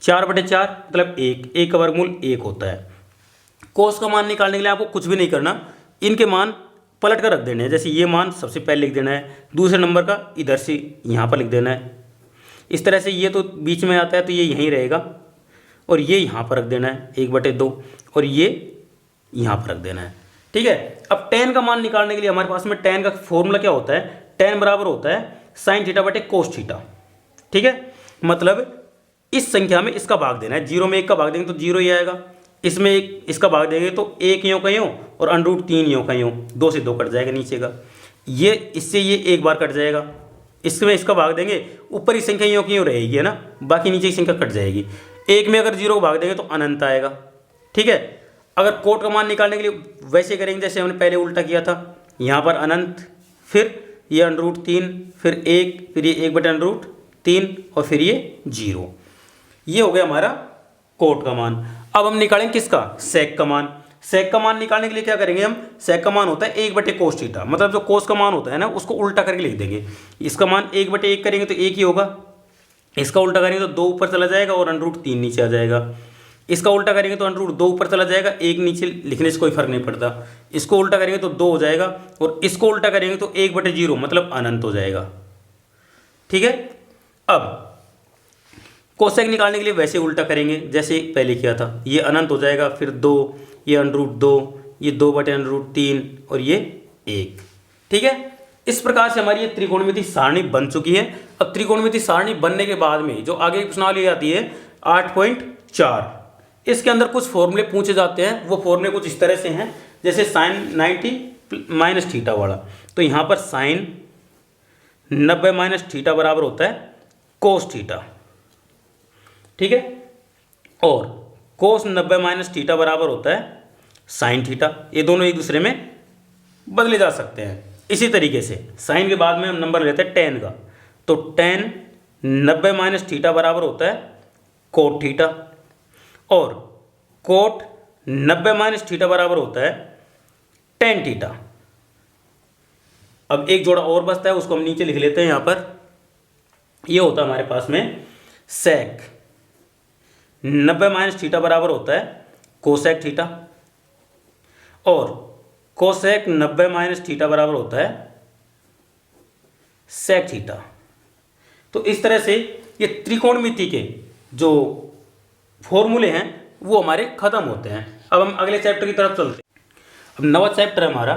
4/4 मतलब 1, 1 का वर्गमूल 1 होता है। कोस का मान निकालने के लिए आपको कुछ भी नहीं करना, इनके मान पलट कर रख देने हैं। जैसे ये मान सबसे पहले लिख देना है, दूसरे नंबर का इधर से यहाँ पर लिख देना है। इस तरह से ये तो बीच में आता है तो ये यहीं रहेगा और ये यहाँ पर रख देना है 1/2 और ये यहाँ पर रख देना है। ठीक है। अब tan का मान निकालने के लिए हमारे पास में tan का फॉर्मूला क्या होता है, tan बराबर होता है sin थीटा cos थीटा। ठीक है, मतलब इस संख्या में इसका भाग देना है। 0 में 1 का भाग देंगे तो 0 ही आएगा, इसमें एक इसका भाग देंगे तो 1 यों का यों और अंडर रूट 3 यों का यों, 2 से 2 कट जाएगा नीचे का, ये इससे ये एक बार कट जाएगा। इसमें इसका भाग देंगे, ऊपर ही संख्या यों की यों रहेगी है ना, बाकी नीचे की संख्या कट जाएगी। 1 में अगर 0 को भाग देंगे तो अनंत आएगा। ठीक है। अगर कोट का मान निकालने के लिए वैसे करेंगे जैसे हमने पहले उल्टा किया था, यहाँ पर अनंत, फिर ये अंडर रूट 3, फिर 1, फिर ये 1/√3 और फिर ये 0। ये हो गया हमारा कोट का मान। अब हम निकालेंगे किसका, सेक का मान। सेक का मान निकालने के लिए क्या करेंगे हम, सेक का मान होता है 1/cos थीटा, मतलब जो कोस का मान होता है ना उसको उल्टा करके लिख देंगे। इसका मान 1/1 करेंगे तो 1 ही होगा, इसका उल्टा करेंगे तो 2 ऊपर चला जाएगा और अंडर रूट 3 नीचे आ जाएगा। इसका उल्टा करेंगे तो अंडर रूट 2 ऊपर चला जाएगा, 1 नीचे लिखने से कोई फर्क नहीं पड़ता। इसको उल्टा करेंगे तो 2 हो जाएगा और इसको उल्टा करेंगे तो 1/0 मतलब अनंत हो जाएगा। ठीक है। अब कोसेक निकालने के लिए वैसे उल्टा करेंगे जैसे पहले किया था, ये अनंत हो जाएगा, फिर 2, ये अंडर रूट 2, ये 2/√3 और ये 1। ठीक है। इस प्रकार से हमारी ये त्रिकोणमिति सारणी बन चुकी है। अब त्रिकोणमिति सारणी बनने के बाद में जो आगे की प्रश्नावली आती है 8.4, इसके अंदर कुछ फॉर्मूले पूछे जाते हैं। वो फॉर्मूले कुछ इस तरह से हैं, जैसे sin 90 - थीटा वाला, तो यहाँ पर sin 90 - थीटा बराबर होता है cos थीटा। ठीक है। और cos 90 - थीटा बराबर होता है sin थीटा। ये दोनों एक दूसरे में बदले जा सकते हैं। इसी तरीके से sin के बाद में हम नंबर लेते हैं tan का, तो tan 90 - थीटा बराबर होता है cot थीटा और cot 90 - थीटा बराबर होता है tan थीटा। अब एक जोड़ा और बचता है, उसको हम नीचे लिख लेते हैं। यहाँ पर ये होता है हमारे पास में sec 90 - थीटा बराबर होता है कोसेक थीटा और कोसेक 90 - थीटा बराबर होता है सेक थीटा। तो इस तरह से ये त्रिकोणमिति के जो फॉर्मूले हैं वो हमारे खत्म होते हैं। अब हम अगले चैप्टर की तरफ चलते हैं। अब नवा चैप्टर है हमारा,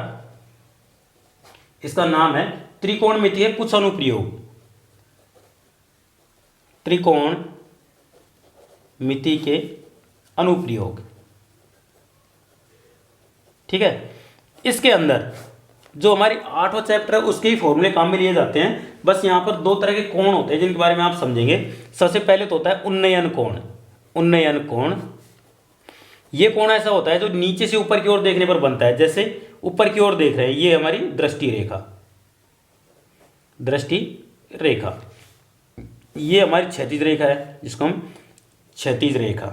इसका नाम है त्रिकोणमिति के कुछ अनुप्रयोग। त्रिकोण मिति के अनुप्रयोग। ठीक है। इसके अंदर जो हमारी 8वां चैप्टर है उसके ही फॉर्मूले काम में लिए जाते हैं। बस यहाँ पर 2 तरह के कोण होते हैं जिनके बारे में आप समझेंगे। सबसे पहले तो होता है उन्नयन कोण। उन्नयन कोण, ये कोण ऐसा होता है जो नीचे से ऊपर की ओर देखने पर बनता है। जैसे ऊपर की ओर देख रहे हैं, ये हमारी दृष्टि रेखा, दृष्टि रेखा, ये हमारी क्षैतिज रेखा है जिसको हम क्षैतिज रेखा।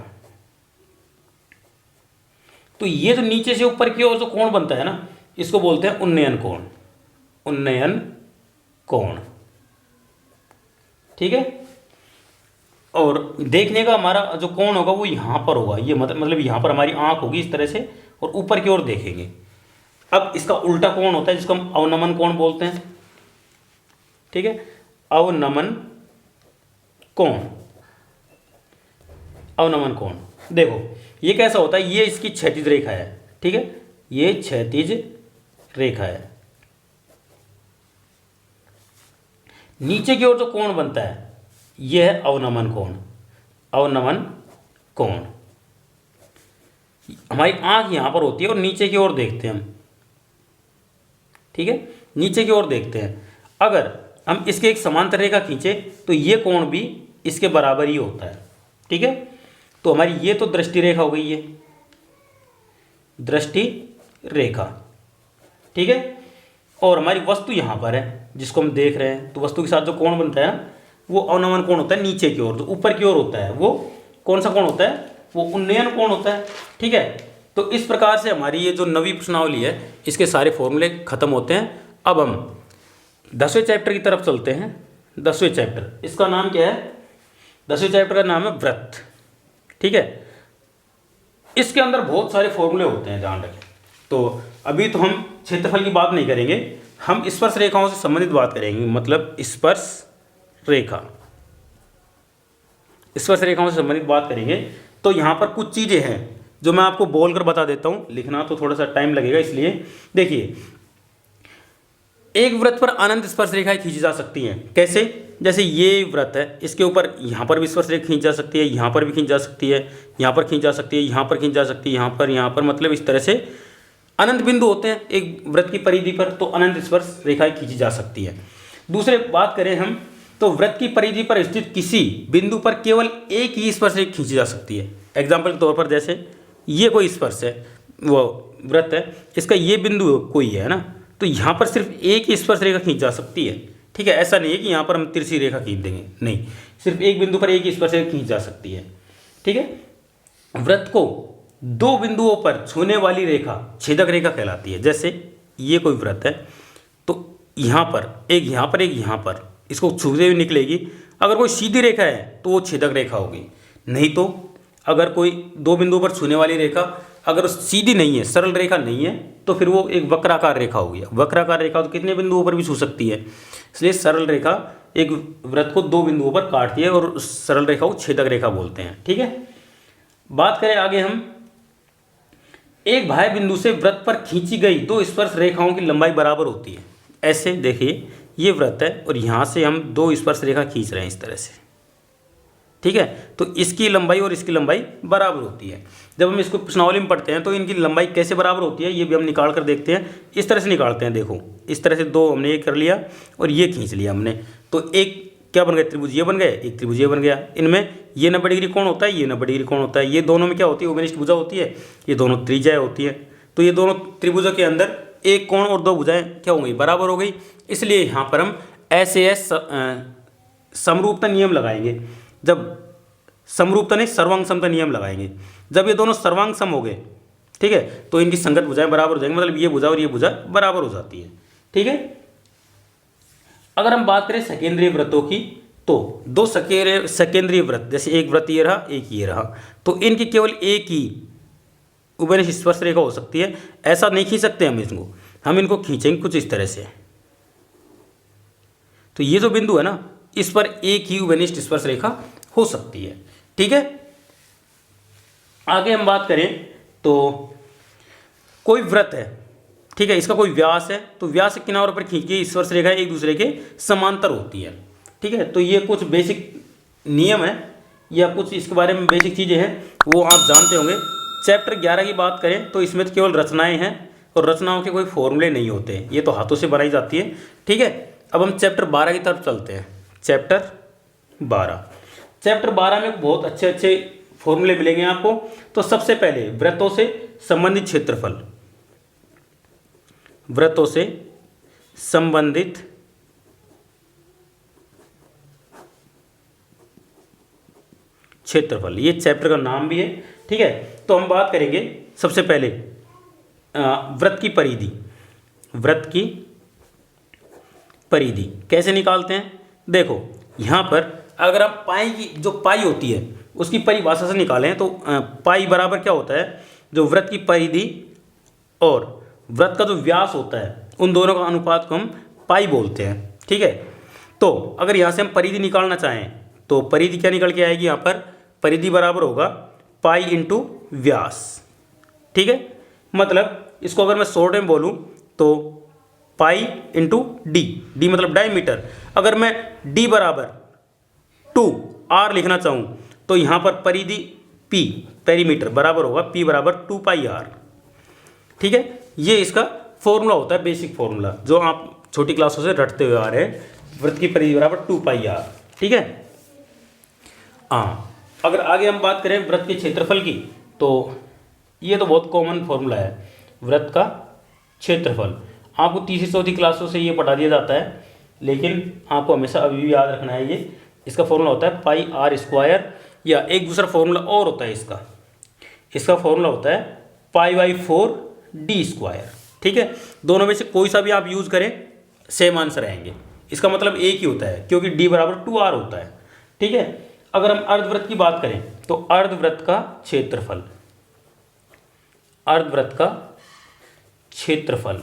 तो ये जो नीचे से ऊपर की ओर जो कोण बनता है ना, इसको बोलते हैं उन्नयन कोण। उन्नयन कोण। ठीक है। और देखने का हमारा जो कोण होगा वो यहाँ पर होगा, ये मतलब यहाँ पर हमारी आंख होगी इस तरह से और ऊपर की ओर देखेंगे। अब इसका उल्टा कोण होता है जिसको हम अवनमन कोण बोलते हैं। ठीक है। अवनमन कोण। अवनमन कोण देखो ये कैसा होता है, ये इसकी क्षैतिज रेखा है। ठीक है। ये क्षैतिज रेखा है। नीचे की ओर जो कोण बनता है यह है अवनमन कोण। अवनमन कोण। हमारी आंख यहां पर होती है और नीचे की ओर देखते हैं हम। ठीक है। नीचे की ओर देखते हैं। अगर हम इसके एक समांतर रेखा खींचे तो ये कोण भी इसके बराबर ही होता है। ठीक है, तो हमारी ये तो दृष्टि रेखा हो गई है, दृष्टि रेखा। ठीक है, और हमारी वस्तु यहाँ पर है जिसको हम देख रहे हैं, तो वस्तु के साथ जो कोण बनता है ना वो अवनमन कोण होता है नीचे की ओर, जो ऊपर की ओर होता है वो कौन सा कोण होता है, वो उन्नयन कोण होता है। ठीक है, तो इस प्रकार से हमारी ये जो नवी प्रश्नावली है इसके सारे फॉर्मूले खत्म होते हैं। अब हम 10वें चैप्टर की तरफ चलते हैं। 10वें चैप्टर, इसका नाम क्या है, 10वें चैप्टर का नाम है वृत्त। ठीक है, इसके अंदर बहुत सारे फॉर्मूले होते हैं, ध्यान रखें। तो अभी तो हम क्षेत्रफल की बात नहीं करेंगे, हम स्पर्श रेखाओं से संबंधित बात करेंगे, मतलब स्पर्श रेखा, स्पर्श रेखाओं से संबंधित बात करेंगे। तो यहाँ पर कुछ चीज़ें हैं जो मैं आपको बोल कर बता देता हूँ, लिखना तो थोड़ा सा टाइम लगेगा, इसलिए देखिए। एक वृत्त पर अनंत स्पर्श रेखाएं खींची जा सकती हैं, कैसे, जैसे ये वृत्त है, इसके ऊपर यहाँ पर भी स्पर्श रेखा खींच जा सकती है, यहाँ पर भी खींच जा सकती है, यहाँ पर खींच जा सकती है, यहाँ पर खींच जा सकती है, यहाँ पर, मतलब इस तरह से अनंत बिंदु होते हैं एक वृत्त की परिधि पर, तो अनंत स्पर्श रेखाएं खींची जा सकती है। दूसरे बात करें हम, तो वृत्त की परिधि पर स्थित किसी बिंदु पर केवल एक ही स्पर्श रेखा खींची जा सकती है। एग्जाम्पल के तौर पर जैसे ये कोई स्पर्श है, वो वृत्त है, इसका ये बिंदु कोई है ना, तो यहाँ पर सिर्फ एक ही स्पर्श रेखा खींच जा सकती है। ठीक है, ऐसा नहीं है कि यहाँ पर हम तिरछी रेखा खींच देंगे, नहीं, सिर्फ एक बिंदु पर एक ही स्पर्श रेखा खींच जा सकती है। ठीक है, वृत्त को दो बिंदुओं पर छूने वाली रेखा छेदक रेखा कहलाती है। जैसे ये कोई वृत्त है, तो यहाँ पर एक यहाँ पर एक यहाँ पर, इसको छूते हुए निकलेगी। अगर कोई सीधी रेखा है तो वो छेदक रेखा होगी, नहीं तो अगर कोई दो बिंदुओं पर छूने वाली रेखा अगर सीधी नहीं है, सरल रेखा नहीं है, तो फिर वो एक वक्राकार रेखा होगी। वक्राकार रेखा तो कितने बिंदुओं पर भी छू सकती है, इसलिए सरल रेखा एक वृत्त को दो बिंदुओं पर काटती है और उस सरल रेखा को छेदक रेखा बोलते हैं। ठीक है, बात करें आगे हम, एक बाह्य बिंदु से वृत्त पर खींची गई दो स्पर्श रेखाओं की लंबाई बराबर होती है। ऐसे देखिए, ये वृत्त है और यहाँ से हम दो स्पर्श रेखा खींच रहे हैं इस तरह से। ठीक है, तो इसकी लंबाई और इसकी लंबाई बराबर होती है। जब हम इसको प्रश्नावली में पढ़ते हैं तो इनकी लंबाई कैसे बराबर होती है ये भी हम निकाल कर देखते हैं। इस तरह से निकालते हैं, देखो इस तरह से दो हमने ये कर लिया और ये खींच लिया हमने, तो एक क्या बन गया, त्रिभुज ये बन गए, एक त्रिभुज ये बन गया। इनमें ये 90 डिग्री कोण होता है, ये 90 डिग्री कोण होता है। ये दोनों में क्या होती है, उभयनिष्ठ भुजा होती है, ये दोनों त्रिज्याएं होती है। तो ये दोनों त्रिभुजों के अंदर एक कोण और दो भुजाएं क्या हो गई, बराबर हो गई। इसलिए यहाँ पर हम एस समरूपता नियम लगाएंगे। जब समरूपता नहीं, सर्वांग समता नियम लगाएंगे। जब ये दोनों सर्वांग सम हो गए, ठीक है, तो इनकी संगत भुजाएं बराबर हो जाएंगी, मतलब ये भुजा और ये भुजा बराबर हो जाती है। ठीक है, अगर हम बात करें सकेंद्रीय वृत्तों की, तो दो सकेंद्रीय वृत्त, जैसे एक वृत्त ये रहा, एक ये रहा, तो इनकी केवल एक ही उभयनिष्ठ स्पर्श रेखा हो सकती है। ऐसा नहीं खींच सकते हम इनको खींचेंगे कुछ इस तरह से। तो ये जो बिंदु है ना, इस पर एक ही उभयनिष्ठ स्पर्श रेखा हो सकती है। ठीक है, आगे हम बात करें तो कोई वृत्त है, ठीक है, इसका कोई व्यास है, तो व्यास के किनारों पर खींच के स्पर्श रेखा एक दूसरे के समांतर होती है। ठीक है, तो ये कुछ बेसिक नियम है या कुछ इसके बारे में बेसिक चीज़ें हैं, वो आप जानते होंगे। चैप्टर 11 की बात करें तो इसमें तो केवल रचनाएं हैं और रचनाओं के कोई फॉर्मूले नहीं होते, ये तो हाथों से बनाई जाती है। ठीक है, अब हम चैप्टर 12 की तरफ चलते हैं। चैप्टर 12 में बहुत अच्छे अच्छे फॉर्मूले मिलेंगे आपको। तो सबसे पहले वृत्तों से संबंधित क्षेत्रफल, वृत्तों से संबंधित क्षेत्रफल, ये चैप्टर का नाम भी है। ठीक है, तो हम बात करेंगे सबसे पहले वृत्त की परिधि। वृत्त की परिधि कैसे निकालते हैं, देखो यहाँ पर अगर आप पाई की जो पाई होती है उसकी परिभाषा से निकालें तो पाई बराबर क्या होता है, जो वृत्त की परिधि और वृत्त का जो व्यास होता है उन दोनों का अनुपात को हम पाई बोलते हैं। ठीक है, तो अगर यहाँ से हम परिधि निकालना चाहें तो परिधि क्या निकल के आएगी, यहाँ पर परिधि बराबर होगा पाई इंटू व्यास। ठीक है, मतलब इसको अगर मैं शॉर्ट में बोलूँ तो पाई इंटू डी, डी मतलब डायमीटर। अगर मैं डी बराबर 2r लिखना चाहूँ तो यहाँ पर परिधि p पेरीमीटर बराबर होगा p बराबर 2 पाई r। ठीक है, ये इसका फॉर्मूला होता है, बेसिक फॉर्मूला जो आप छोटी क्लासों से रटते हुए आ रहे हैं। वृत्त की परिधि बराबर 2 पाई r। ठीक है। हाँ, अगर आगे हम बात करें वृत्त के क्षेत्रफल की, तो ये तो बहुत कॉमन फॉर्मूला है, वृत्त का क्षेत्रफल। आपको तीसरी चौथी क्लासों से ये पढ़ा दिया जाता है, लेकिन आपको हमेशा अभी भी याद रखना है ये। इसका फॉर्मूला होता है पाई आर स्क्वायर, या एक दूसरा फॉर्मूला और होता है इसका फॉर्मूला होता है पाई बाई 4 डी स्क्वायर। ठीक है, दोनों में से कोई सा भी आप यूज़ करें सेम आंसर आएंगे। इसका मतलब एक ही होता है, क्योंकि डी बराबर 2r होता है। ठीक है। अगर हम अर्धवृत्त की बात करें तो अर्धवृत्त का क्षेत्रफल, अर्धवृत्त का क्षेत्रफल,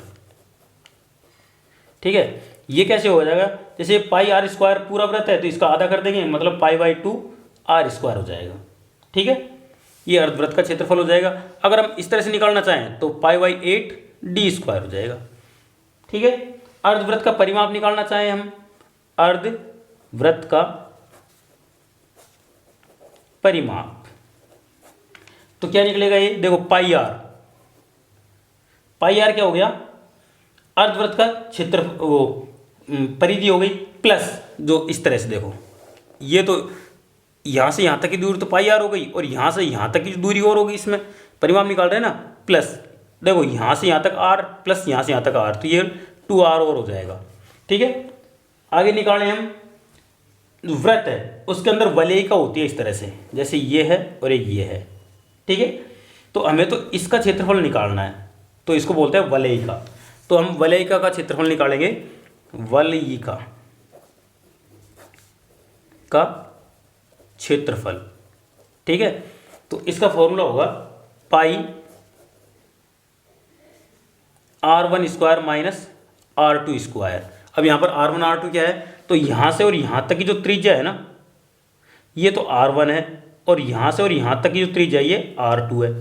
ठीक है, ये कैसे हो जाएगा? जैसे पाई आर स्क्वायर पूरा वृत्त है तो इसका आधा कर देंगे, मतलब पाई बाई 2 आर स्क्वायर हो जाएगा। ठीक है, ये अर्धवृत्त का क्षेत्रफल हो जाएगा। अगर हम इस तरह से निकालना चाहें तो पाई बाई 8 डी स्क्वायर हो जाएगा। ठीक है। अर्धवृत्त का परिमाप निकालना चाहें हम, अर्धवृत्त का परिमाप, तो क्या निकलेगा? ये देखो पाई आर क्या हो गया? अर्धवृत्त का क्षेत्र वो परिधि हो गई, प्लस जो इस तरह से देखो, ये तो यहाँ से यहाँ तक की दूरी तो पाई आर हो गई, और यहाँ से यहाँ तक की दूरी और होगी, इसमें परिमाप निकाल रहे हैं ना, प्लस देखो यहाँ से यहाँ तक आर प्लस यहाँ से यहाँ तक आर, तो ये 2r और हो जाएगा। ठीक है। आगे निकालें हम, वृत्त है उसके अंदर वलयिका होती है इस तरह से, जैसे ये है और एक ये है। ठीक है, तो हमें तो इसका क्षेत्रफल निकालना है, तो इसको बोलते हैं वलयिका। तो हम वलयिका का क्षेत्रफल निकालेंगे, वलयिका का क्षेत्रफल। ठीक है, तो इसका फॉर्मूला होगा पाई r1 square minus r2 square. अब यहाँ पर r1 r2 क्या है? तो यहाँ से और यहाँ तक की जो त्रिज्या है ना, ये तो r1 है, और यहाँ से और यहाँ तक की जो त्रिज्या ये r2 है।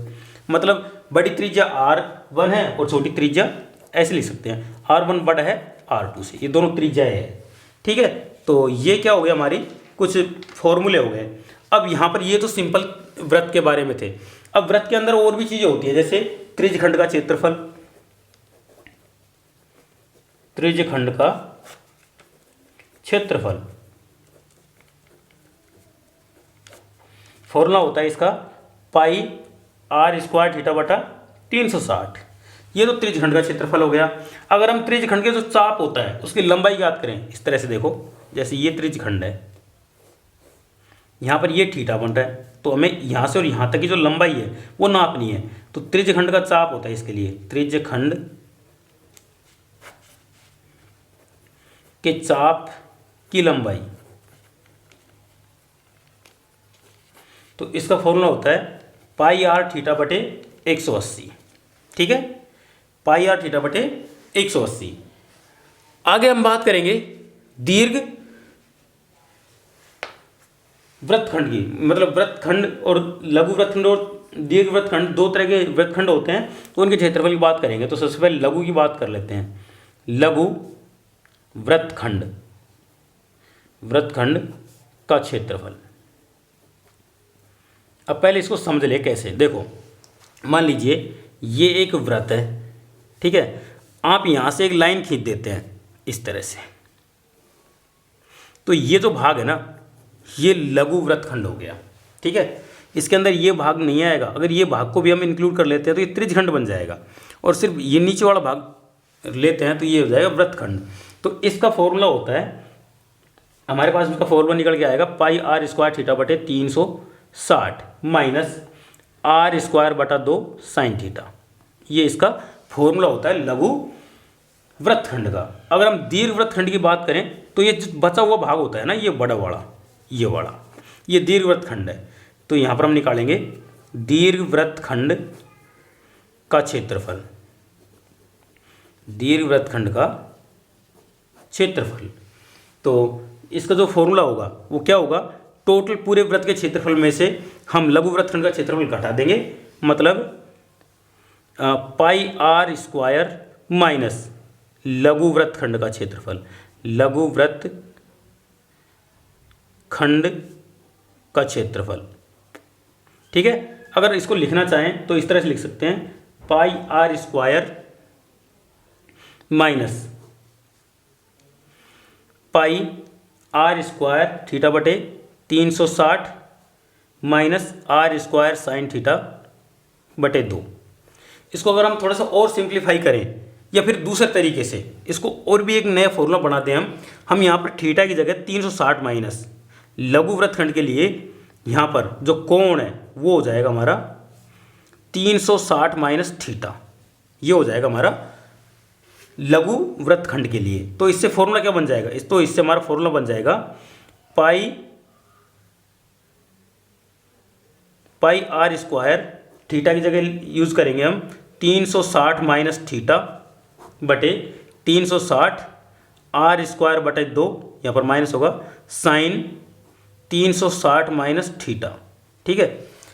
मतलब बड़ी त्रिज्या r1 है और छोटी त्रिज्या ऐसे लिख सकते हैं, r1 बड़ा है r2 से, ये दोनों त्रिज्याएं है। ठीक है, तो ये क्या हो गया, हमारी कुछ फॉर्मूले हो गए। अब यहाँ पर ये तो सिंपल वृत्त के बारे में थे। अब वृत्त के अंदर और भी चीज़ें होती है, जैसे त्रिज्यखंड का क्षेत्रफल, त्रिज्यखंड का क्षेत्रफल फॉर्मूला होता है इसका पाई आर स्क्वायर थीटा बटा 360। ये तो त्रिज्यखंड का क्षेत्रफल हो गया। अगर हम त्रिज्यखंड के जो चाप होता है उसकी लंबाई ज्ञात करें, इस तरह से देखो, जैसे ये त्रिज्यखंड है, यहाँ पर ये थीटा बन रहा है, तो हमें यहाँ से और यहाँ तक की जो लंबाई है वो नापनी है। तो त्रिज्यखंड का चाप होता है इसके लिए, त्रिज्यखंड के चाप की लंबाई, तो इसका फॉर्मूला होता है पाई आर थीटा बटे 180। ठीक है, पाई आर थीटा बटे 180। आगे हम बात करेंगे दीर्घ वृत्तखंड की, मतलब वृत्तखंड और लघु वृत्तखंड और दीर्घ वृत्तखंड, दो तरह के वृत्तखंड होते हैं, तो उनके क्षेत्रफल की बात करेंगे। तो सबसे पहले लघु की बात कर लेते हैं, लघु वृत्तखंड, वृत्तखंड का क्षेत्रफल। अब पहले इसको समझ ले कैसे। देखो, मान लीजिए ये एक वृत्त है, ठीक है, आप यहाँ से एक लाइन खींच देते हैं इस तरह से, तो ये जो भाग है ना, ये लघु वृत्तखंड हो गया। ठीक है, इसके अंदर ये भाग नहीं आएगा। अगर ये भाग को भी हम इंक्लूड कर लेते हैं तो ये त्रिज्यखंड बन जाएगा, और सिर्फ ये नीचे वाला भाग लेते हैं तो ये हो जाएगा वृत्तखंड। तो इसका फॉर्मूला होता है, हमारे पास इसका फॉर्मूला निकल के आएगा पाई आर स्क्वायर थीटा बटे 360 माइनस आर स्क्वायर बटा 2 साइन थीटा। ये इसका फॉर्मूला होता है लघु वृत्तखंड का। अगर हम दीर्घ वृत्तखंड की बात करें तो ये जो बचा हुआ भाग होता है ना, ये बड़ा वाला, ये वाला, ये दीर्घ वृत्तखंड है। तो यहाँ पर हम निकालेंगे दीर्घ वृत्तखंड का क्षेत्रफल, दीर्घ वृत्तखंड का क्षेत्रफल। तो इसका जो फॉर्मूला होगा वो क्या होगा, टोटल पूरे वृत्त के क्षेत्रफल में से हम लघु वृत्तखंड का क्षेत्रफल घटा देंगे, मतलब पाई आर स्क्वायर माइनस लघु वृत्तखंड का क्षेत्रफल, लघु वृत्तखंड का क्षेत्रफल। ठीक है, अगर इसको लिखना चाहें तो इस तरह से लिख सकते हैं, pi R square minus pi R square theta बटे 360 minus R square sine theta बटे 2। इसको अगर हम थोड़ा सा और सिंप्लीफाई करें या फिर दूसरे तरीके से इसको और भी एक नया फॉर्मूला बनाते हैं हम यहाँ पर थीटा की जगह 360 माइनस लघु वृत्तखंड के लिए यहाँ पर जो कोण है वो हो जाएगा हमारा 360 माइनस थीटा, ये हो जाएगा हमारा लघु वृत्तखंड के लिए। तो इससे फॉर्मूला क्या बन जाएगा, इससे हमारा फॉर्मूला बन जाएगा पाई आर स्क्वायर, थीटा की जगह यूज करेंगे हम 360 माइनस थीटा बटे 360 आर स्क्वायर बटे 2, यहाँ पर माइनस होगा साइन 360 माइनस थीटा। ठीक है,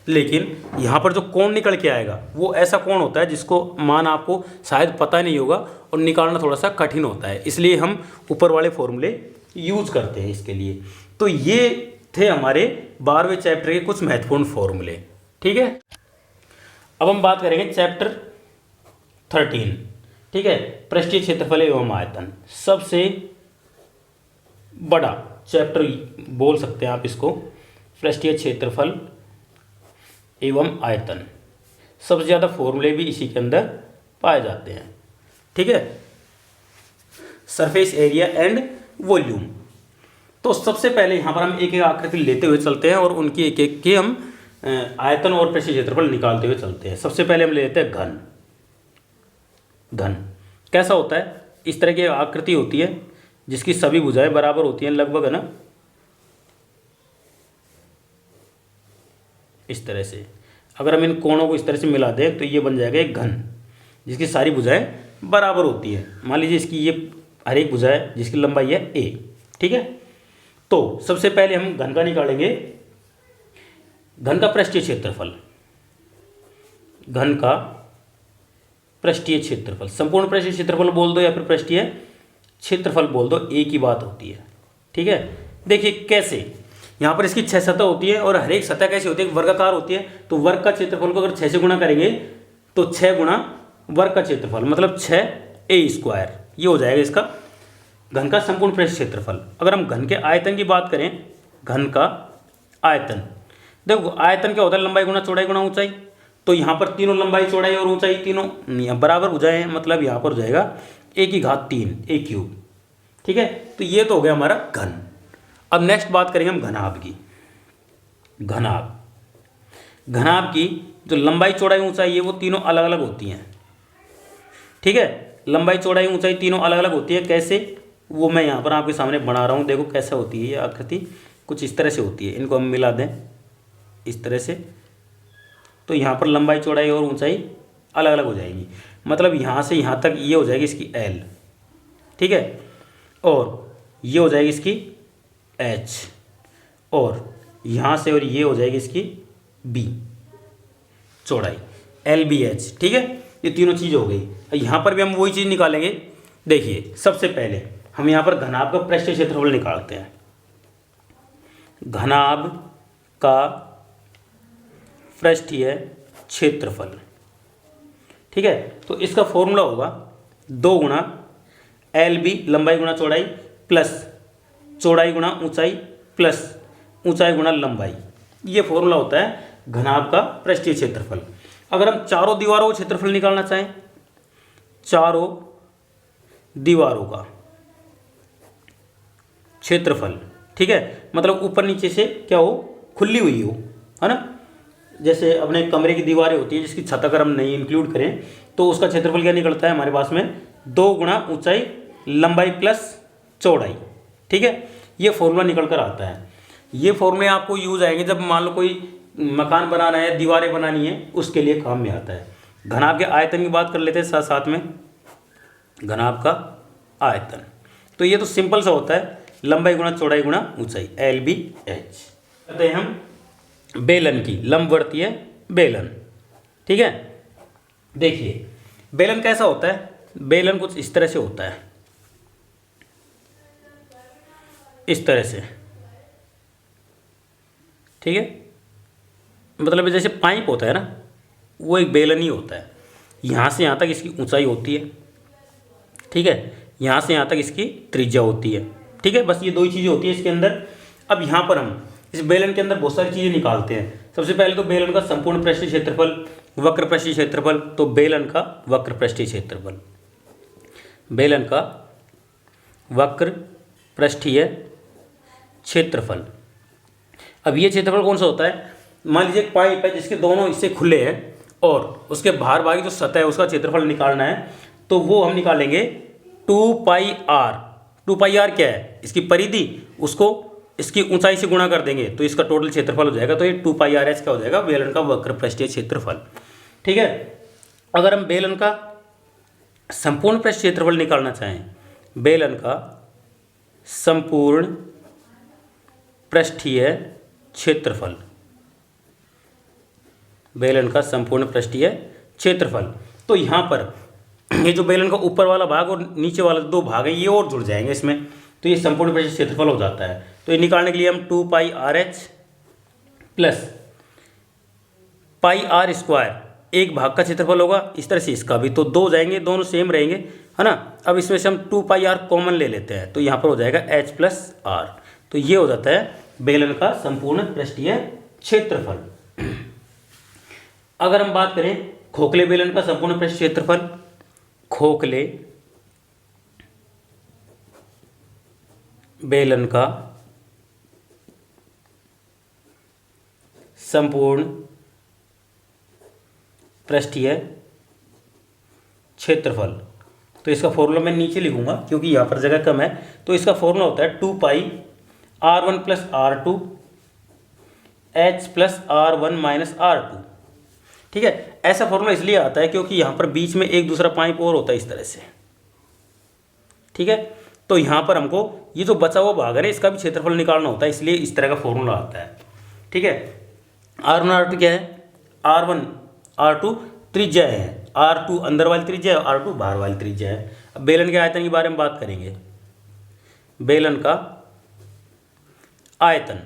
लेकिन यहाँ पर जो कोण निकल के आएगा वो ऐसा कोण होता है जिसको मान आपको शायद पता नहीं होगा और निकालना थोड़ा सा कठिन होता है, इसलिए हम ऊपर वाले फॉर्मूले यूज करते हैं इसके लिए। तो ये थे हमारे 12वें चैप्टर के कुछ महत्वपूर्ण फॉर्मूले। ठीक है, अब हम बात करेंगे चैप्टर 13। ठीक है, पृष्ठीय क्षेत्रफल एवं आयतन, सबसे बड़ा चैप्टर बोल सकते हैं आप इसको। पृष्ठीय क्षेत्रफल एवं आयतन, सबसे ज़्यादा फॉर्मूले भी इसी के अंदर पाए जाते हैं। ठीक है, सरफेस एरिया एंड वॉल्यूम। तो सबसे पहले यहाँ पर हम एक एक आकृति लेते हुए चलते हैं और उनकी एक एक के हम आयतन और पृष्ठीय क्षेत्रफल निकालते हुए चलते हैं। सबसे पहले हम ले लेते हैं घन। घन कैसा होता है, इस तरह की आकृति होती है जिसकी सभी भुजाएं बराबर होती हैं लगभग, है ना, इस तरह से। अगर हम इन कोणों को इस तरह से मिला दें तो ये बन जाएगा एक घन जिसकी सारी भुजाएं बराबर होती है। मान लीजिए इसकी ये हर एक भुजा है जिसकी लंबाई है a। ठीक है, तो सबसे पहले हम घन का निकालेंगे, घन का पृष्ठीय क्षेत्रफल। घन का पृष्ठीय क्षेत्रफल, संपूर्ण पृष्ठीय क्षेत्रफल बोल दो या फिर पृष्ठीय क्षेत्रफल बोल दो, एक ही बात होती है। ठीक है, देखिए कैसे, यहाँ पर इसकी 6 सतह होती है और हर एक सतह कैसी होती है, वर्गाकार होती है। तो वर्ग का क्षेत्रफल को अगर 6 से गुणा करेंगे तो 6 गुणा वर्ग का क्षेत्रफल मतलब 6a स्क्वायर, ये हो जाएगा इसका घन का संपूर्ण पृष्ठीय क्षेत्रफल। अगर हम घन के आयतन की बात करें, घन का आयतन, देखो आयतन क्या होता है, लंबाई गुणा चौड़ाई गुणा ऊंचाई। तो यहाँ पर तीनों लंबाई चौड़ाई और ऊंचाई तीनों बराबर भुजाएं हैं, मतलब यहाँ पर हो जाएगा a की घात 3 a क्यूब। ठीक है, तो ये तो हो गया हमारा घन। अब नेक्स्ट बात करेंगे हम घनाभ की। घनाभ की जो लंबाई चौड़ाई ऊंचाई है वो तीनों अलग अलग होती हैं। ठीक है, लंबाई चौड़ाई ऊंचाई तीनों अलग अलग होती है। कैसे, वो मैं यहाँ पर आपके सामने बना रहा हूँ, देखो कैसे होती है ये आकृति, कुछ इस तरह से होती है। इनको हम मिला दें इस तरह से, तो यहाँ पर लंबाई चौड़ाई और ऊंचाई अलग अलग हो जाएगी। मतलब यहाँ से यहाँ तक ये हो जाएगी इसकी L। ठीक है, और ये हो जाएगी इसकी H, और यहाँ से और ये हो जाएगी इसकी B चौड़ाई, LBH। ठीक है, ये तीनों चीज़ हो गई। यहाँ पर भी हम वही चीज़ निकालेंगे। देखिए सबसे पहले हम यहाँ पर घनाभ का पृष्ठीय क्षेत्रफल निकालते हैं। घनाभ का पृष्ठीय क्षेत्रफल, ठीक है, तो इसका फॉर्मूला होगा 2 गुणा LB लंबाई गुणा चौड़ाई प्लस चौड़ाई गुणा ऊंचाई प्लस ऊंचाई गुणा लंबाई। ये फॉर्मूला होता है घनाभ का पृष्ठीय क्षेत्रफल। अगर हम चारों दीवारों का क्षेत्रफल निकालना चाहें, चारों दीवारों का क्षेत्रफल, ठीक है, मतलब ऊपर नीचे से क्या हो, खुली हुई हो, है ना। जैसे अपने कमरे की दीवारें होती है जिसकी छत अगर हम नहीं इंक्लूड करें तो उसका क्षेत्रफल क्या निकलता है हमारे पास में, 2 गुणा ऊंचाई लंबाई प्लस चौड़ाई। ठीक है, ये फॉर्मूला निकल कर आता है। ये फॉर्मूले आपको यूज आएंगे जब मान लो कोई मकान बनाना है, दीवारें बनानी है, उसके लिए काम में आता है। घनाभ के आयतन की बात कर लेते हैं साथ साथ में। घनाभ का आयतन, तो ये तो सिंपल सा होता है, लंबाई गुणा चौड़ाई गुणा ऊंचाई, LBH। कहते हैं हम बेलन की, लंबवर्तीय बेलन। ठीक है, देखिए बेलन कैसा होता है, बेलन कुछ इस तरह से होता है, इस तरह से। ठीक है, मतलब जैसे पाइप होता है ना, वो एक बेलन ही होता है। यहाँ से यहाँ तक इसकी ऊंचाई होती है, ठीक है, यहाँ से यहाँ तक इसकी त्रिज्या होती है। ठीक है, बस ये दो ही चीज़ें होती है इसके अंदर। अब यहाँ पर हम इस बेलन के अंदर बहुत सारी चीज़ें निकालते हैं। सबसे पहले तो बेलन का संपूर्ण पृष्ठीय क्षेत्रफल, वक्र पृष्ठीय क्षेत्रफल। तो बेलन का वक्र पृष्ठीय क्षेत्रफल, बेलन का वक्र पृष्ठीय क्षेत्रफल। अब ये क्षेत्रफल कौन सा होता है? मान लीजिए एक पाइप है जिसके दोनों हिस्से खुले हैं और उसके बाहर भागी जो सतह है उसका क्षेत्रफल निकालना है, तो वो हम निकालेंगे 2πr। 2πr क्या है? इसकी परिधि, उसको इसकी ऊंचाई से गुणा कर देंगे तो इसका टोटल क्षेत्रफल हो जाएगा। तो ये 2πrh क्या हो जाएगा? बेलन का वक्र पृष्ठीय क्षेत्रफल। ठीक है, अगर हम बेलन का संपूर्ण पृष्ठीय क्षेत्रफल निकालना चाहें, बेलन का संपूर्ण पृष्ठीय क्षेत्रफल, बेलन का संपूर्ण पृष्ठीय क्षेत्रफल, तो यहाँ पर ये जो बेलन का ऊपर वाला भाग और नीचे वाला दो भाग है ये और जुड़ जाएंगे इसमें, तो ये संपूर्ण पृष्ठीय क्षेत्रफल हो जाता है। तो ये निकालने के लिए हम 2πrh प्लस πr² एक भाग का क्षेत्रफल होगा, इस तरह से इसका भी, तो दो हो जाएंगे, दोनों सेम रहेंगे, है ना। अब इसमें से हम 2πr कॉमन ले लेते हैं तो यहाँ पर हो जाएगा h + r। तो ये हो जाता है बेलन का संपूर्ण पृष्ठीय क्षेत्रफल। अगर हम बात करें खोखले बेलन का संपूर्ण पृष्ठीय क्षेत्रफल, खोखले बेलन का संपूर्ण पृष्ठीय क्षेत्रफल, तो इसका फॉर्मूला मैं नीचे लिखूंगा क्योंकि यहाँ पर जगह कम है। तो इसका फॉर्मूला होता है 2πr1 + r2 h + r1 - r2। ठीक है, ऐसा फॉर्मूला इसलिए आता है क्योंकि यहाँ पर बीच में एक दूसरा पाइप और होता है इस तरह से। ठीक है, तो यहाँ पर हमको ये जो बचा हुआ भाग है ना इसका भी क्षेत्रफल निकालना होता है, इसलिए इस तरह का फॉर्मूला आता है। ठीक है, r1 r2 क्या है? r1 r2 त्रिज्या है, r2 अंदर वाली त्रिज्या है, r2 बाहर वाली त्रिज्या है। अब बेलन के आयतन के बारे में बात करेंगे। बेलन का आयतन,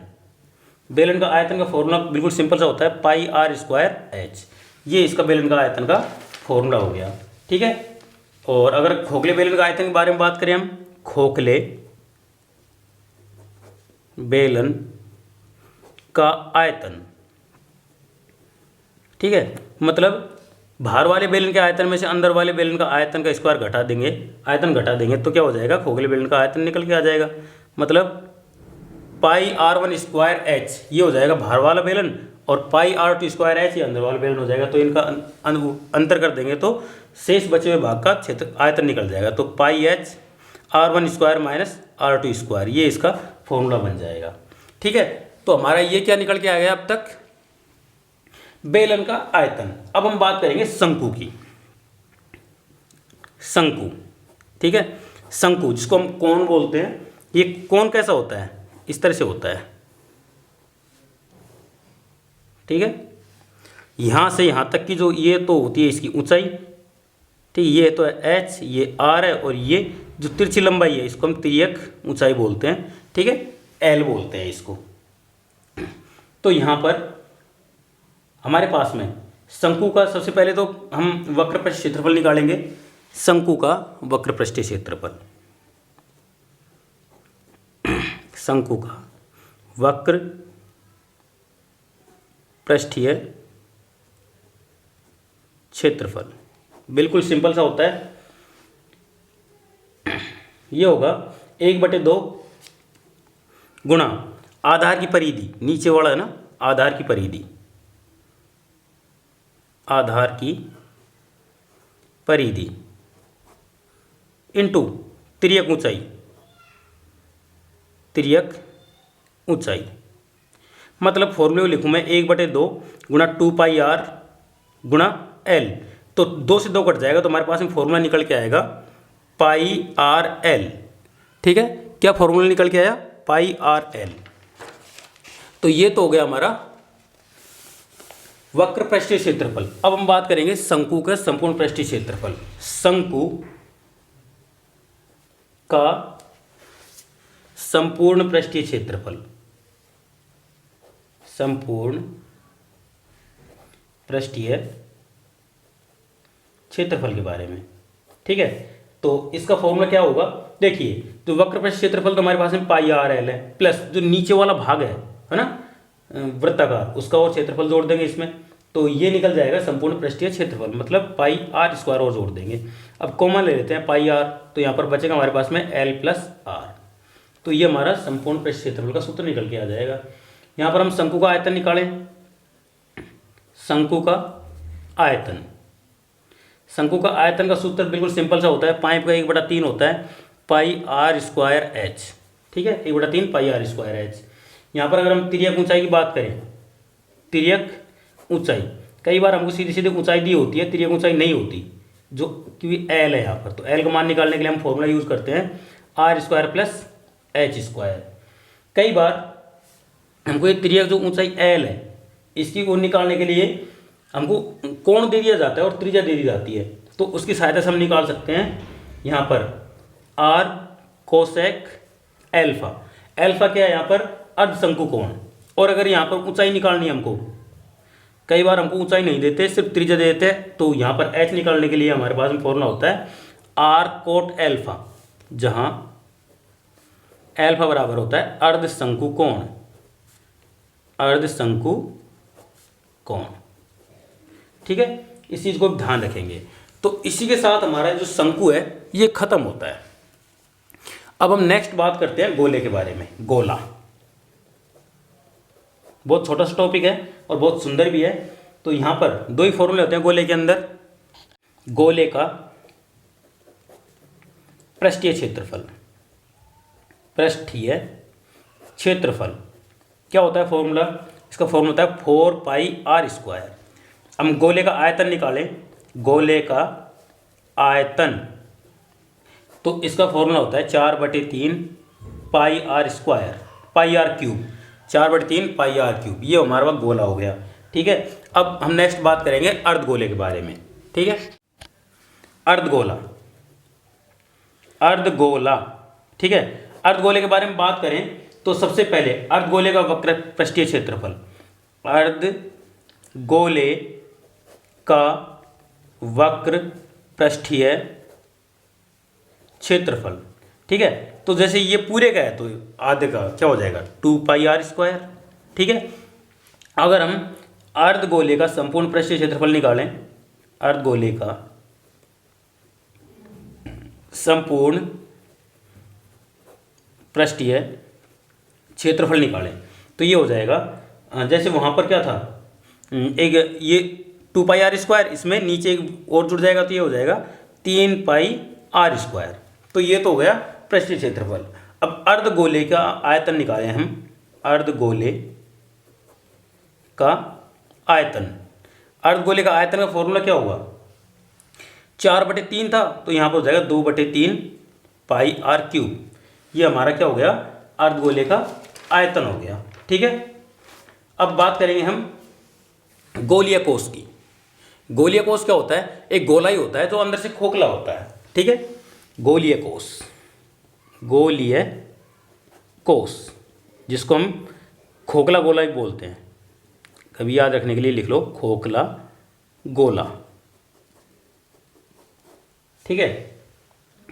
बेलन का आयतन का फॉर्मूला बिल्कुल सिंपल सा होता है πr²h। ये इसका बेलन का आयतन का फॉर्मूला हो गया। ठीक है, और अगर खोखले बेलन का आयतन के बारे में बात करें हम, खोखले बेलन का आयतन, ठीक है, मतलब बाहर वाले बेलन के आयतन में से अंदर वाले बेलन का आयतन का स्क्वायर घटा देंगे, आयतन घटा देंगे तो क्या हो जाएगा? खोखले बेलन का आयतन निकल के आ जाएगा। मतलब πr1²h ये हो जाएगा बाहर वाला बेलन और πr2²h ये अंदर वाला बेलन हो जाएगा। तो इनका अंतर कर देंगे तो शेष बचे हुए भाग का क्षेत्र आयतन निकल जाएगा। तो πh r1² - r2², ये इसका फॉर्मूला बन जाएगा। ठीक है, तो हमारा ये क्या निकल के आ गया अब तक? बेलन का आयतन। अब हम बात करेंगे शंकु की। शंकु, ठीक है, शंकु जिसको हम कोण बोलते हैं, ये कोण कैसा होता है? इस तरह से होता है। ठीक है, यहां से यहां तक की जो ये तो होती है इसकी ऊंचाई, ठीक, ये तो है h, ये r है, और ये जो तिरछी लंबाई है इसको हम तिर्यक ऊंचाई बोलते हैं। ठीक है, l बोलते हैं इसको। तो यहां पर हमारे पास में शंकु का सबसे पहले तो हम वक्र पृष्ठीय क्षेत्रफल निकालेंगे। शंकु का वक्र पृष्ठीय क्षेत्रफल, शंकु का वक्र पृष्ठीय क्षेत्रफल बिल्कुल सिंपल सा होता है। ये होगा 1/2 गुणा आधार की परिधि, नीचे वाला है ना, आधार की परिधि, आधार की परिधि इंटू तिर्यक ऊंचाई, तिर्यक ऊंचाई। मतलब फॉर्मूले लिखूँ मैं 1/2 गुणा 2πr गुणा l, तो 2 से 2 कट जाएगा तो हमारे पास में फॉर्मूला निकल के आएगा πrl। ठीक है, क्या फॉर्मूला निकल के आया? πrl। तो ये तो हो गया हमारा वक्र पृष्ठीय क्षेत्रफल। अब हम बात करेंगे शंकु का संपूर्ण पृष्ठीय क्षेत्रफल। शंकु का संपूर्ण पृष्ठीय क्षेत्रफल, संपूर्ण पृष्ठीय क्षेत्रफल के बारे में। ठीक है, तो इसका फॉर्मूला क्या होगा? देखिए, जो वक्र पृष्ठ क्षेत्रफल तो हमारे पास में पाई आर एल है, प्लस जो नीचे वाला भाग है ना वृत्ताकार, उसका और क्षेत्रफल जोड़ देंगे इसमें, तो ये निकल जाएगा संपूर्ण पृष्ठीय क्षेत्रफल, मतलब पाई आर स्क्वायर और जोड़ देंगे। अब कॉमन ले लेते हैं पाई आर, तो यहाँ पर बचेगा हमारे पास में एल प्लस आर, तो ये हमारा संपूर्ण पृष्ठ क्षेत्रफल का सूत्र निकल के आ जाएगा। यहाँ पर हम शंकु का आयतन निकालें, शंकु का आयतन, शंकु का आयतन का सूत्र बिल्कुल सिंपल सा होता है, पाइप का 1/3 होता है पाई आर स्क्वायर एच, ठीक है, 1/3 पाई आर स्क्वायर एच। यहाँ पर अगर हम तिर्यक ऊंचाई की बात करें, तिर्यक ऊंचाई, कई बार हमको सीधी सीधी ऊंचाई दी होती है, तिर्यक ऊंचाई नहीं होती, जो क्योंकि एल है यहाँ पर, तो एल का मान निकालने के लिए हम फॉर्मूला यूज करते हैं R square plus H square. कई बार हमको ये तिर्यक जो ऊंचाई एल है इसकी को निकालने के लिए हमको कोण दे दिया जाता है और त्रिज्या दे दी जाती है, तो उसकी सहायता से हम निकाल सकते हैं यहाँ पर आर कोसेक एल्फा। एल्फा क्या है यहाँ पर, अर्धशंकु कोण। और अगर यहाँ पर ऊंचाई निकालनी है हमको, कई बार हमको ऊंचाई नहीं देते, सिर्फ त्रिज्या देते हैं, तो यहाँ पर एच निकालने के लिए हमारे पास में फॉर्मूला होता है आर कोट एल्फा, जहाँ एल्फा बराबर होता है अर्धशंकु कोण, अर्धशंकु कोण, ठीक है, इस चीज़ को ध्यान रखेंगे। तो इसी के साथ हमारा जो शंकु है ये खत्म होता है। अब हम नेक्स्ट बात करते हैं गोले के बारे में। गोला बहुत छोटा सा टॉपिक है और बहुत सुंदर भी है। तो यहाँ पर दो ही फॉर्मूले होते हैं गोले के अंदर, गोले का पृष्ठीय क्षेत्रफल, पृष्ठीय क्षेत्रफल क्या होता है फॉर्मूला, इसका फॉर्मूला होता है 4 पाई आर स्क्वायर। हम गोले का आयतन निकालें, गोले का आयतन, तो इसका फॉर्मूला होता है 4/3 pi R square, pi R cube, 4/3 pi R cube, ये हमारा पास गोला हो गया, ठीक है। अब हम नेक्स्ट बात करेंगे अर्धगोले के बारे में, ठीक है। अर्धगोला, अर्धगोला, ठीक है। अर्धगोले के बारे में बात करें तो सबसे पहले अर्धगोले का वक्र पृष्ठीय क्षेत्रफल, अर्धगोले का वक्र पृष्ठीय क्षेत्रफल, ठीक है। तो जैसे ये पूरे का है तो आधे का क्या हो जाएगा 2 पाई आर स्क्वायर, ठीक है। अगर हम अर्धगोले का संपूर्ण पृष्ठीय क्षेत्रफल निकालें, अर्धगोले का संपूर्ण पृष्ठीय क्षेत्रफल निकालें तो ये हो जाएगा, जैसे वहाँ पर क्या था, एक ये 2 पाई आर स्क्वायर, इसमें नीचे एक और जुड़ जाएगा तो ये हो जाएगा 3 पाई आर स्क्वायर, तो ये तो हो गया पृष्ठीय क्षेत्रफल। अब अर्धगोले का आयतन निकालें हम, अर्धगोले का आयतन, अर्धगोले का आयतन का फॉर्मूला क्या होगा, 4/3 था तो यहाँ पर हो जाएगा 2/3 पाई आर क्यूब, ये हमारा क्या हो गया अर्धगोले का आयतन हो गया, ठीक है। अब बात करेंगे हम गोलीय कोष की। गोलीय कोष क्या होता है, एक गोला ही होता है जो अंदर से खोखला होता है, ठीक है। गोलीय कोष, गोलीय कोष जिसको हम खोखला गोला भी बोलते हैं, कभी याद रखने के लिए लिख लो खोखला गोला, ठीक है।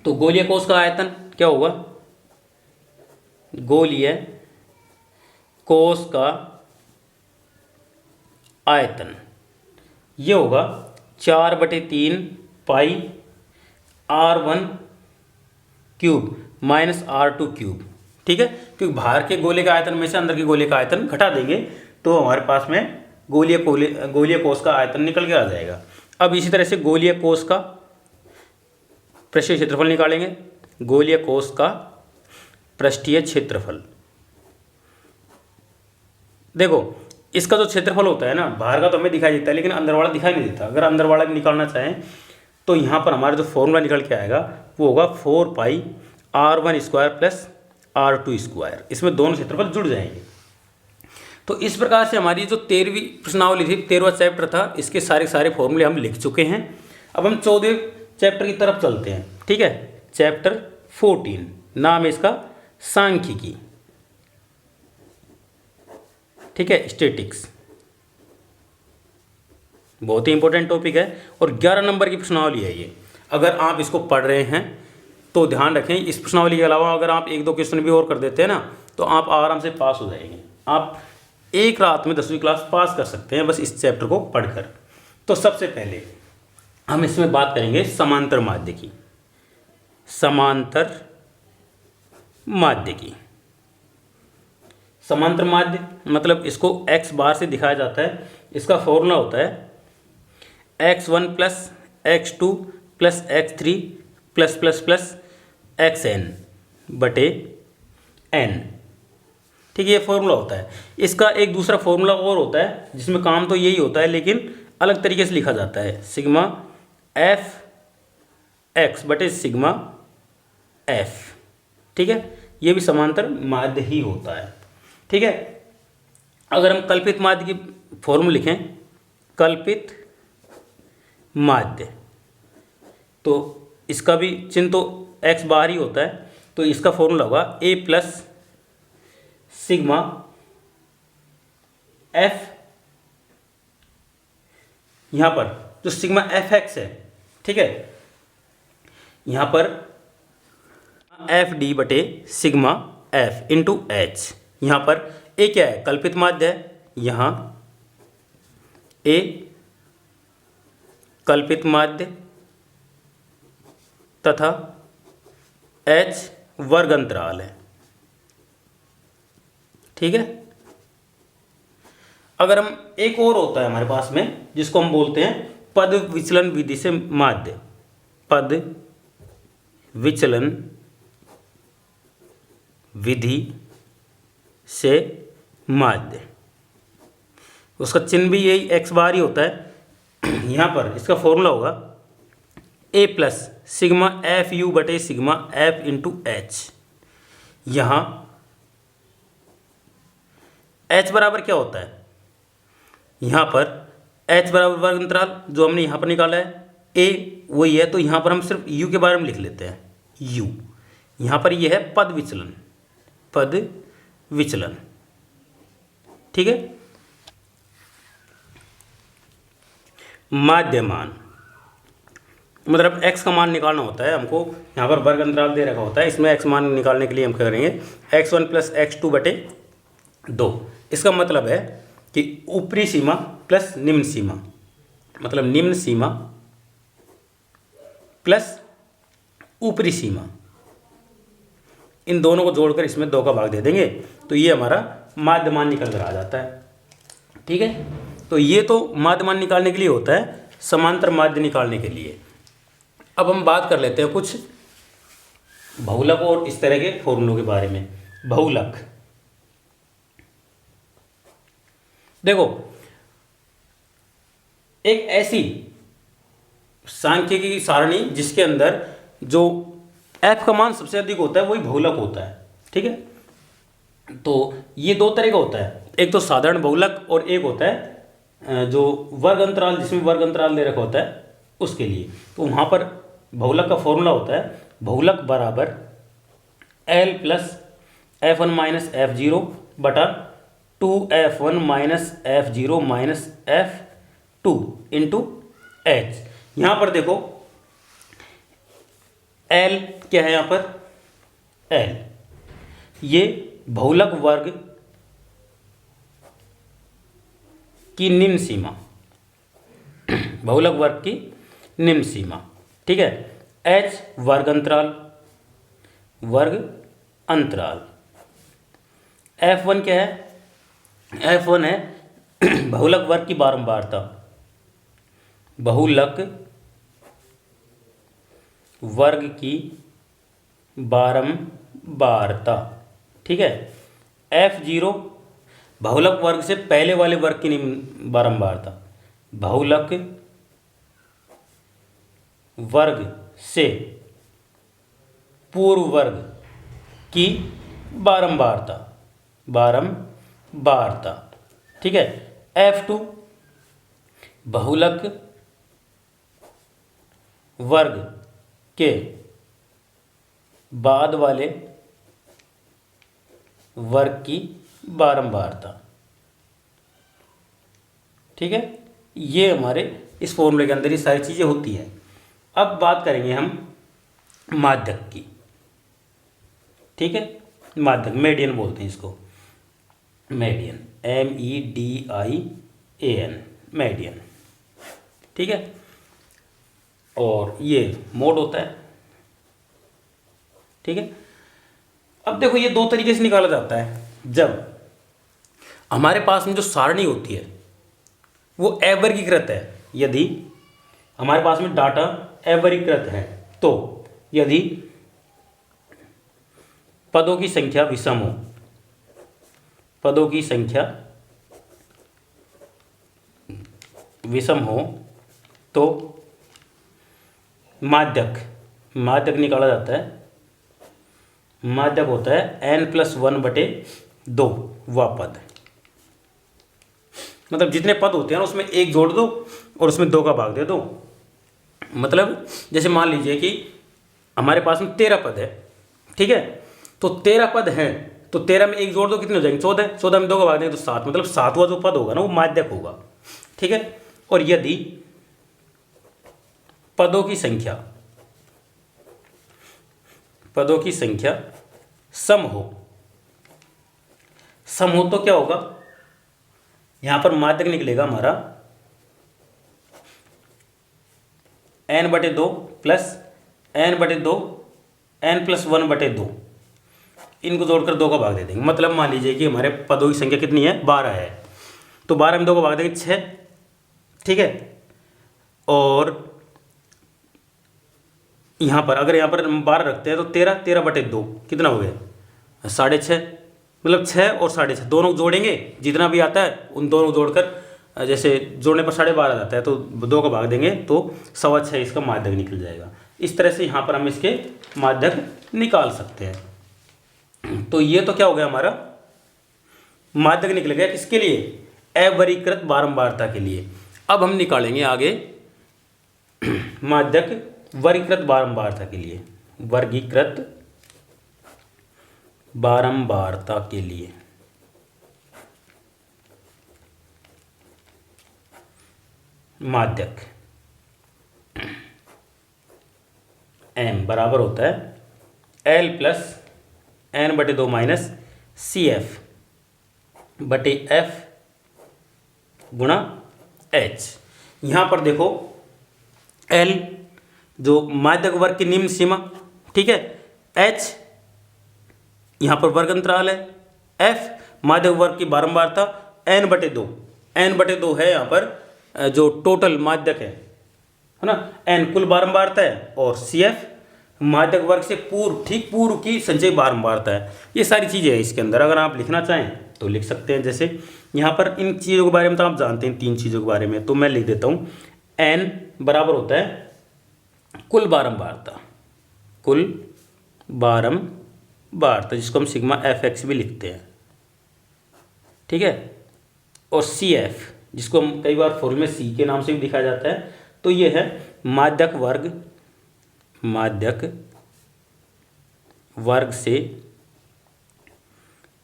तो गोलीय कोष का आयतन क्या होगा, गोलीय कोष का आयतन ये होगा 4/3 पाई R1 cube minus R2 cube, ठीक है। क्योंकि बाहर के गोले का आयतन में से अंदर के गोले का आयतन घटा देंगे तो हमारे पास में गोलीय कोष का आयतन निकल के आ जाएगा। अब इसी तरह से गोलीय कोष का पृष्ठीय क्षेत्रफल निकालेंगे, गोलीय कोष का पृष्ठीय क्षेत्रफल, देखो इसका जो क्षेत्रफल होता है ना, बाहर का तो हमें दिखाई देता है लेकिन अंदर वाला दिखाई नहीं देता। अगर अंदर वाला निकालना चाहें तो यहाँ पर हमारा जो फॉर्मूला निकल के आएगा वो होगा 4 पाई R1 square plus R2 square, इसमें दोनों क्षेत्रफल जुड़ जाएंगे। तो इस प्रकार से हमारी जो 13वीं प्रश्नावली थी, 13वां चैप्टर था, इसके सारे फॉर्मूले हम लिख चुके हैं। अब हम 14वें चैप्टर की तरफ चलते हैं, ठीक है। चैप्टर 14 नाम है इसका सांख्यिकी, ठीक है, स्टैटिक्स, बहुत ही इंपॉर्टेंट टॉपिक है और 11 नंबर की प्रश्नावली है ये। अगर आप इसको पढ़ रहे हैं तो ध्यान रखें, इस प्रश्नावली के अलावा अगर आप 1-2 क्वेश्चन भी और कर देते हैं ना तो आप आराम से पास हो जाएंगे। आप एक रात में 10वीं क्लास पास कर सकते हैं बस इस चैप्टर को पढ़कर। तो सबसे पहले हम इसमें बात करेंगे समांतर माध्य की। समांतर माध्य की, समांतर माध्य मतलब इसको x बार से दिखाया जाता है। इसका फॉर्मूला होता है x1 plus x2 plus x3 plus plus plus xn बटे n। ठीक है, ये फॉर्मूला होता है। इसका एक दूसरा फॉर्मूला और होता है जिसमें काम तो यही होता है लेकिन अलग तरीके से लिखा जाता है, सिग्मा एफ एक्स बटे सिग्मा एफ। ठीक है, ये भी समांतर माध्य ही होता है। ठीक है, अगर हम कल्पित माध्य की फॉर्मूला लिखें, कल्पित माध्य, तो इसका भी चिन्ह तो x बाहर ही होता है, तो इसका फॉर्मूला होगा a प्लस सिग्मा एफ। यहां पर जो सिग्मा एफ एक्स है, ठीक है, यहां पर एफ डी बटे सिग्मा एफ इंटू एच। यहां पर ए क्या है, कल्पित माध्य है, यहां ए कल्पित माध्य तथा एच वर्ग अंतराल है। ठीक है, अगर हम एक और होता है हमारे पास में जिसको हम बोलते हैं पद विचलन विधि से माध्य, पद विचलन विधि से माध्य, उसका चिन्ह भी यही x बार ही होता है। यहां पर इसका फॉर्मूला होगा a plus sigma F you बटे सिग्मा एफ इंटू एच। यहां h बराबर क्या होता है, यहां पर h बराबर वर्ग अंतराल जो हमने यहां पर निकाला है, a वही है, तो यहां पर हम सिर्फ u के बारे में लिख लेते हैं, u। यहां पर यह है पद विचलन, पद विचलन। ठीक है, माध्यमान मतलब x का मान निकालना होता है हमको। यहाँ पर वर्ग अंतराल दे रखा होता है, इसमें x मान निकालने के लिए हम क्या करेंगे, x1 प्लस x2 बटे 2। इसका मतलब है कि ऊपरी सीमा प्लस निम्न सीमा, मतलब निम्न सीमा प्लस ऊपरी सीमा, इन दोनों को जोड़कर इसमें 2 का भाग दे देंगे तो ये हमारा माध्यमान निकल कर आ जाता है। ठीक है, तो ये तो माध्यमान निकालने के लिए होता है, समांतर माध्य निकालने के लिए। अब हम बात कर लेते हैं कुछ बहुलक और इस तरह के फॉर्मूलों के बारे में। बहुलक, देखो एक ऐसी सांख्यिकी सारणी जिसके अंदर जो f का मान सबसे अधिक होता है वही बहुलक होता है। ठीक है, तो ये 2 तरह का होता है, एक तो साधारण बहुलक और एक होता है जो वर्ग अंतराल, जिसमें वर्ग अंतराल दे रखा होता है उसके लिए। तो वहाँ पर बहुलक का फॉर्मूला होता है बहुलक बराबर L plus F1 minus F0 बटा 2F1 minus F0 minus F2 into H। यहाँ पर देखो L क्या है, यहाँ पर L ये बहुलक वर्ग की निम्न सीमा, बहुलक वर्ग की निम्न सीमा। ठीक है, H वर्ग अंतराल, वर्ग अंतराल। F1 क्या है, F1 है बहुलक वर्ग की बारंबारता, बहुलक वर्ग की बारंबारता। ठीक है, F0 बहुलक वर्ग से पहले वाले वर्ग की बारंबारता, बहुलक वर्ग से पूर्व वर्ग की बारंबारता, बारंबारता। ठीक है, F2 बहुलक वर्ग के बाद वाले वर्ग की बारंबारता। ठीक है, ये हमारे इस फॉर्मूले के अंदर ये सारी चीज़ें होती हैं। अब बात करेंगे हम माध्यक की, ठीक है, माध्यक, मेडियन बोलते हैं इसको, मेडियन, MEDIAN, मेडियन, ठीक है। और ये मोड होता है, ठीक है। अब देखो ये दो तरीके से निकाला जाता है। जब हमारे पास में जो सारणी होती है वो अवर्गीकृत है, यदि हमारे पास में डाटा अवर्गीकृत है, तो यदि पदों की संख्या विषम हो, पदों की संख्या विषम हो, तो माध्यक, माध्यक निकाला जाता है। माध्यक होता है n+1/2 वह पद, मतलब जितने पद होते हैं ना उसमें एक जोड़ दो और उसमें 2 का भाग दे दो। मतलब जैसे मान लीजिए कि हमारे पास में 13 पद है, ठीक है, तो 13 पद हैं, तो 13 में एक जोड़ दो, कितने हो जाएंगे? 14, 14 में 2 का भाग देंगे तो 7, मतलब 7वां जो पद होगा ना वो माध्यक होगा, ठीक है। और यदि पदों की संख्या, पदों की संख्या सम हो, सम हो तो क्या होगा, यहां पर माध्यक निकलेगा हमारा n/2 प्लस n/2 n+1/2, इनको जोड़कर 2 का भाग दे देंगे। मतलब मान लीजिए कि हमारे पदों की संख्या कितनी है, 12 है, तो 12 में 2 का भाग देंगे 6, ठीक है। और यहाँ पर अगर यहाँ पर हम 12 रखते हैं तो 13/2 कितना हो गया? 6.5, मतलब 6 और 6.5 दोनों जोड़ेंगे, जितना भी आता है उन दोनों जोड़कर, जैसे जोड़ने पर 12.5 आता है तो 2 का भाग देंगे तो 6.25 इसका माध्यक निकल जाएगा। इस तरह से यहाँ पर हम इसके माध्यक निकाल सकते हैं। तो ये तो क्या हो गया, हमारा माध्यक निकल गया किसके लिए? अवर्गीकृत बारंबारता के लिए। अब हम निकालेंगे आगे माध्यक वर्गीकृत बारंबारता के लिए, वर्गीकृत बारंबारता के लिए। माध्यक m बराबर होता है L+n/2 माइनस CF/F गुणा H। यहाँ पर देखो L जो माध्यक वर्ग की निम्न सीमा, ठीक है, H यहाँ पर वर्ग अंतराल है, F माध्यक वर्ग की बारंबारता, n/2 है यहाँ पर जो टोटल माध्यक है ना, n कुल बारंबारता है, और CF माध्यक वर्ग से पूर्व, ठीक पूर्व की संचयी बारंबारता है। ये सारी चीज़ें हैं इसके अंदर, अगर आप लिखना चाहें तो लिख सकते हैं। जैसे यहाँ पर इन चीज़ों के बारे में तो आप जानते हैं, 3 चीज़ों के बारे में, तो मैं लिख देता हूँ। n बराबर होता है कुल बारंबारता, कुल बारंबारता जिसको हम सिग्मा FX भी लिखते हैं, ठीक है। और CF जिसको हम कई बार फॉर्मूले में C के नाम से भी दिखाया जाता है, तो ये है माध्यक वर्ग, माध्यक वर्ग से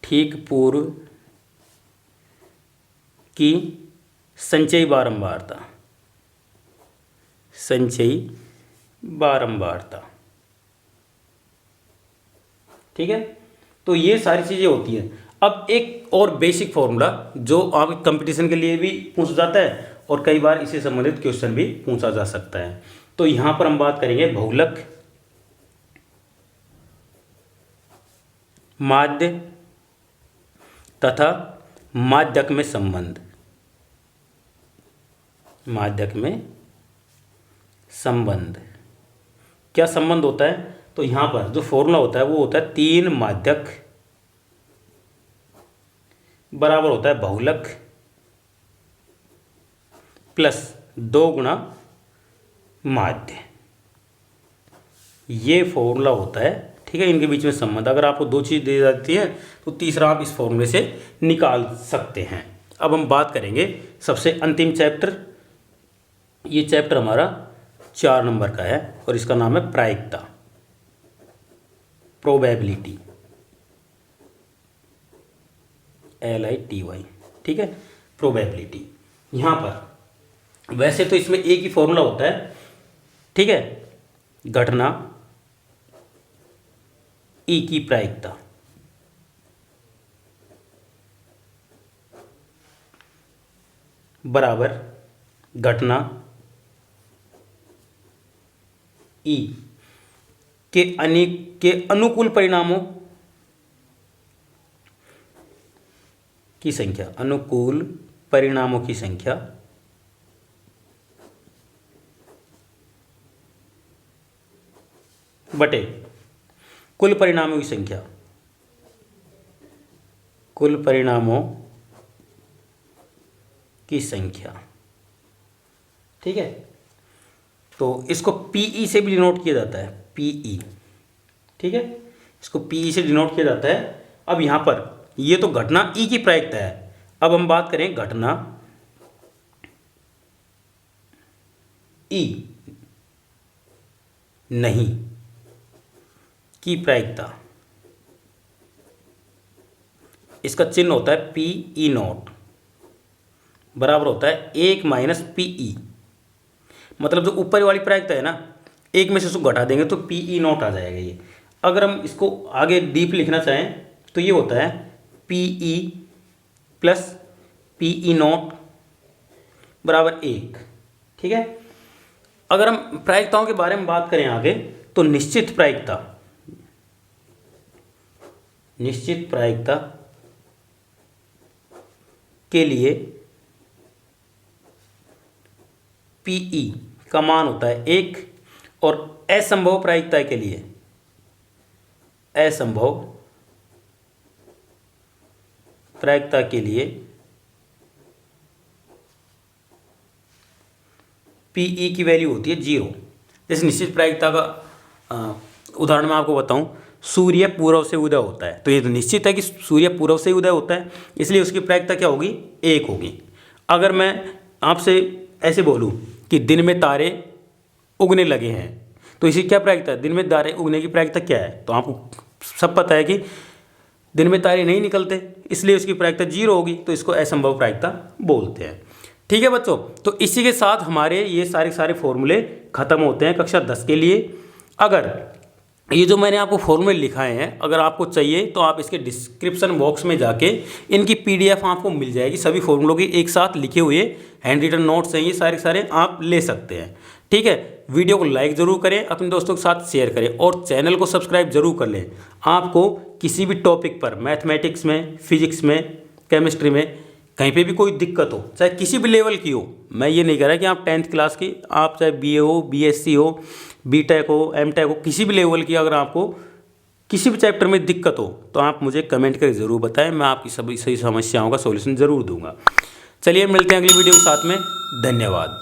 ठीक पूर्व की संचयी बारंबारता, संचयी बारंबारता, ठीक है। तो ये सारी चीज़ें होती हैं। अब एक और बेसिक फॉर्मूला जो आप कंपटीशन के लिए भी पूछा जाता है और कई बार इससे संबंधित क्वेश्चन भी पूछा जा सकता है। तो यहाँ पर हम बात करेंगे बहुलक माध्य तथा माध्यक में संबंध, माध्यक में संबंध क्या संबंध होता है? तो यहाँ पर जो फॉर्मूला होता है वो होता है 3 माध्यक बराबर होता है बहुलक प्लस 2 गुणा माध्य। ये फॉर्मूला होता है, ठीक है, इनके बीच में संबंध। अगर आपको 2 चीज़ दी जाती है तो तीसरा आप इस फॉर्मूले से निकाल सकते हैं। अब हम बात करेंगे सबसे अंतिम चैप्टर। ये चैप्टर हमारा 4 नंबर का है और इसका नाम है प्रायिकता, प्रोबेबिलिटी, LITY, ठीक है, प्रोबेबिलिटी। यहाँ पर वैसे तो इसमें एक ही फॉर्मूला होता है, ठीक है, घटना ई की प्रायिकता बराबर घटना ई के अनुकूल परिणामों की संख्या, अनुकूल परिणामों की संख्या बटे कुल परिणामों की संख्या, कुल परिणामों की संख्या। ठीक है, तो इसको पीई से भी डिनोट किया जाता है, पीई। ठीक है, इसको पीई से डिनोट किया जाता है। अब यहां पर ये तो घटना ई की प्रायिकता है। अब हम बात करें घटना ई नहीं की प्रायिकता। इसका चिन्ह होता है पी ई नॉट, बराबर होता है 1 माइनस पी ई। मतलब जो ऊपर वाली प्रायिकता है ना, एक में से उसको घटा देंगे तो पी ई नॉट आ जाएगा ये। अगर हम इसको आगे डीप लिखना चाहें तो ये होता है P E plus P E not बराबर 1। ठीक है, अगर हम प्रायिकताओं के बारे में बात करें आगे तो निश्चित प्रायिकता, निश्चित प्रायिकता के लिए पीई का मान होता है 1 और असंभव प्रायिकता के लिए, असंभव प्रायिकता के लिए पीई की वैल्यू होती है 0। जैसे निश्चित प्रायिकता का उदाहरण मैं आपको बताऊं, सूर्य पूर्व से उदय होता है, तो ये तो निश्चित है कि सूर्य पूर्व से उदय होता है, इसलिए उसकी प्रायिकता क्या होगी, 1 होगी। अगर मैं आपसे ऐसे बोलूं कि दिन में तारे उगने लगे हैं, तो इसी क्या प्रायिकता है, दिन में तारे उगने की प्रायिकता क्या है, तो आपको सब पता है कि दिन में तारे नहीं निकलते, इसलिए उसकी प्रायिकता 0 होगी, तो इसको असंभव प्रायिकता बोलते हैं। ठीक है बच्चों, तो इसी के साथ हमारे ये सारे फॉर्मूले खत्म होते हैं कक्षा 10 के लिए। अगर ये जो मैंने आपको फॉर्मूले लिखाए हैं, अगर आपको चाहिए तो आप इसके डिस्क्रिप्शन बॉक्स में जाके इनकी पीडीएफ आपको मिल जाएगी। सभी फॉर्मूलों की एक साथ लिखे हुए हैंड रिटन नोट्स हैं, ये सारे आप ले सकते हैं। ठीक है, वीडियो को लाइक ज़रूर करें, अपने दोस्तों के साथ शेयर करें और चैनल को सब्सक्राइब जरूर कर लें। आपको किसी भी टॉपिक पर, मैथमेटिक्स में, फिजिक्स में, केमिस्ट्री में, कहीं पे भी कोई दिक्कत हो, चाहे किसी भी लेवल की हो, मैं ये नहीं कह रहा कि आप 10th क्लास की, आप चाहे बीए हो, बीएससी हो, बीटेक हो, एमटेक हो, किसी भी लेवल की अगर आपको किसी भी चैप्टर में दिक्कत हो तो आप मुझे कमेंट करके ज़रूर बताएं, मैं आपकी सभी सही समस्याओं का सॉल्यूशन ज़रूर दूंगा। चलिए मिलते हैं अगली वीडियो के साथ में, धन्यवाद।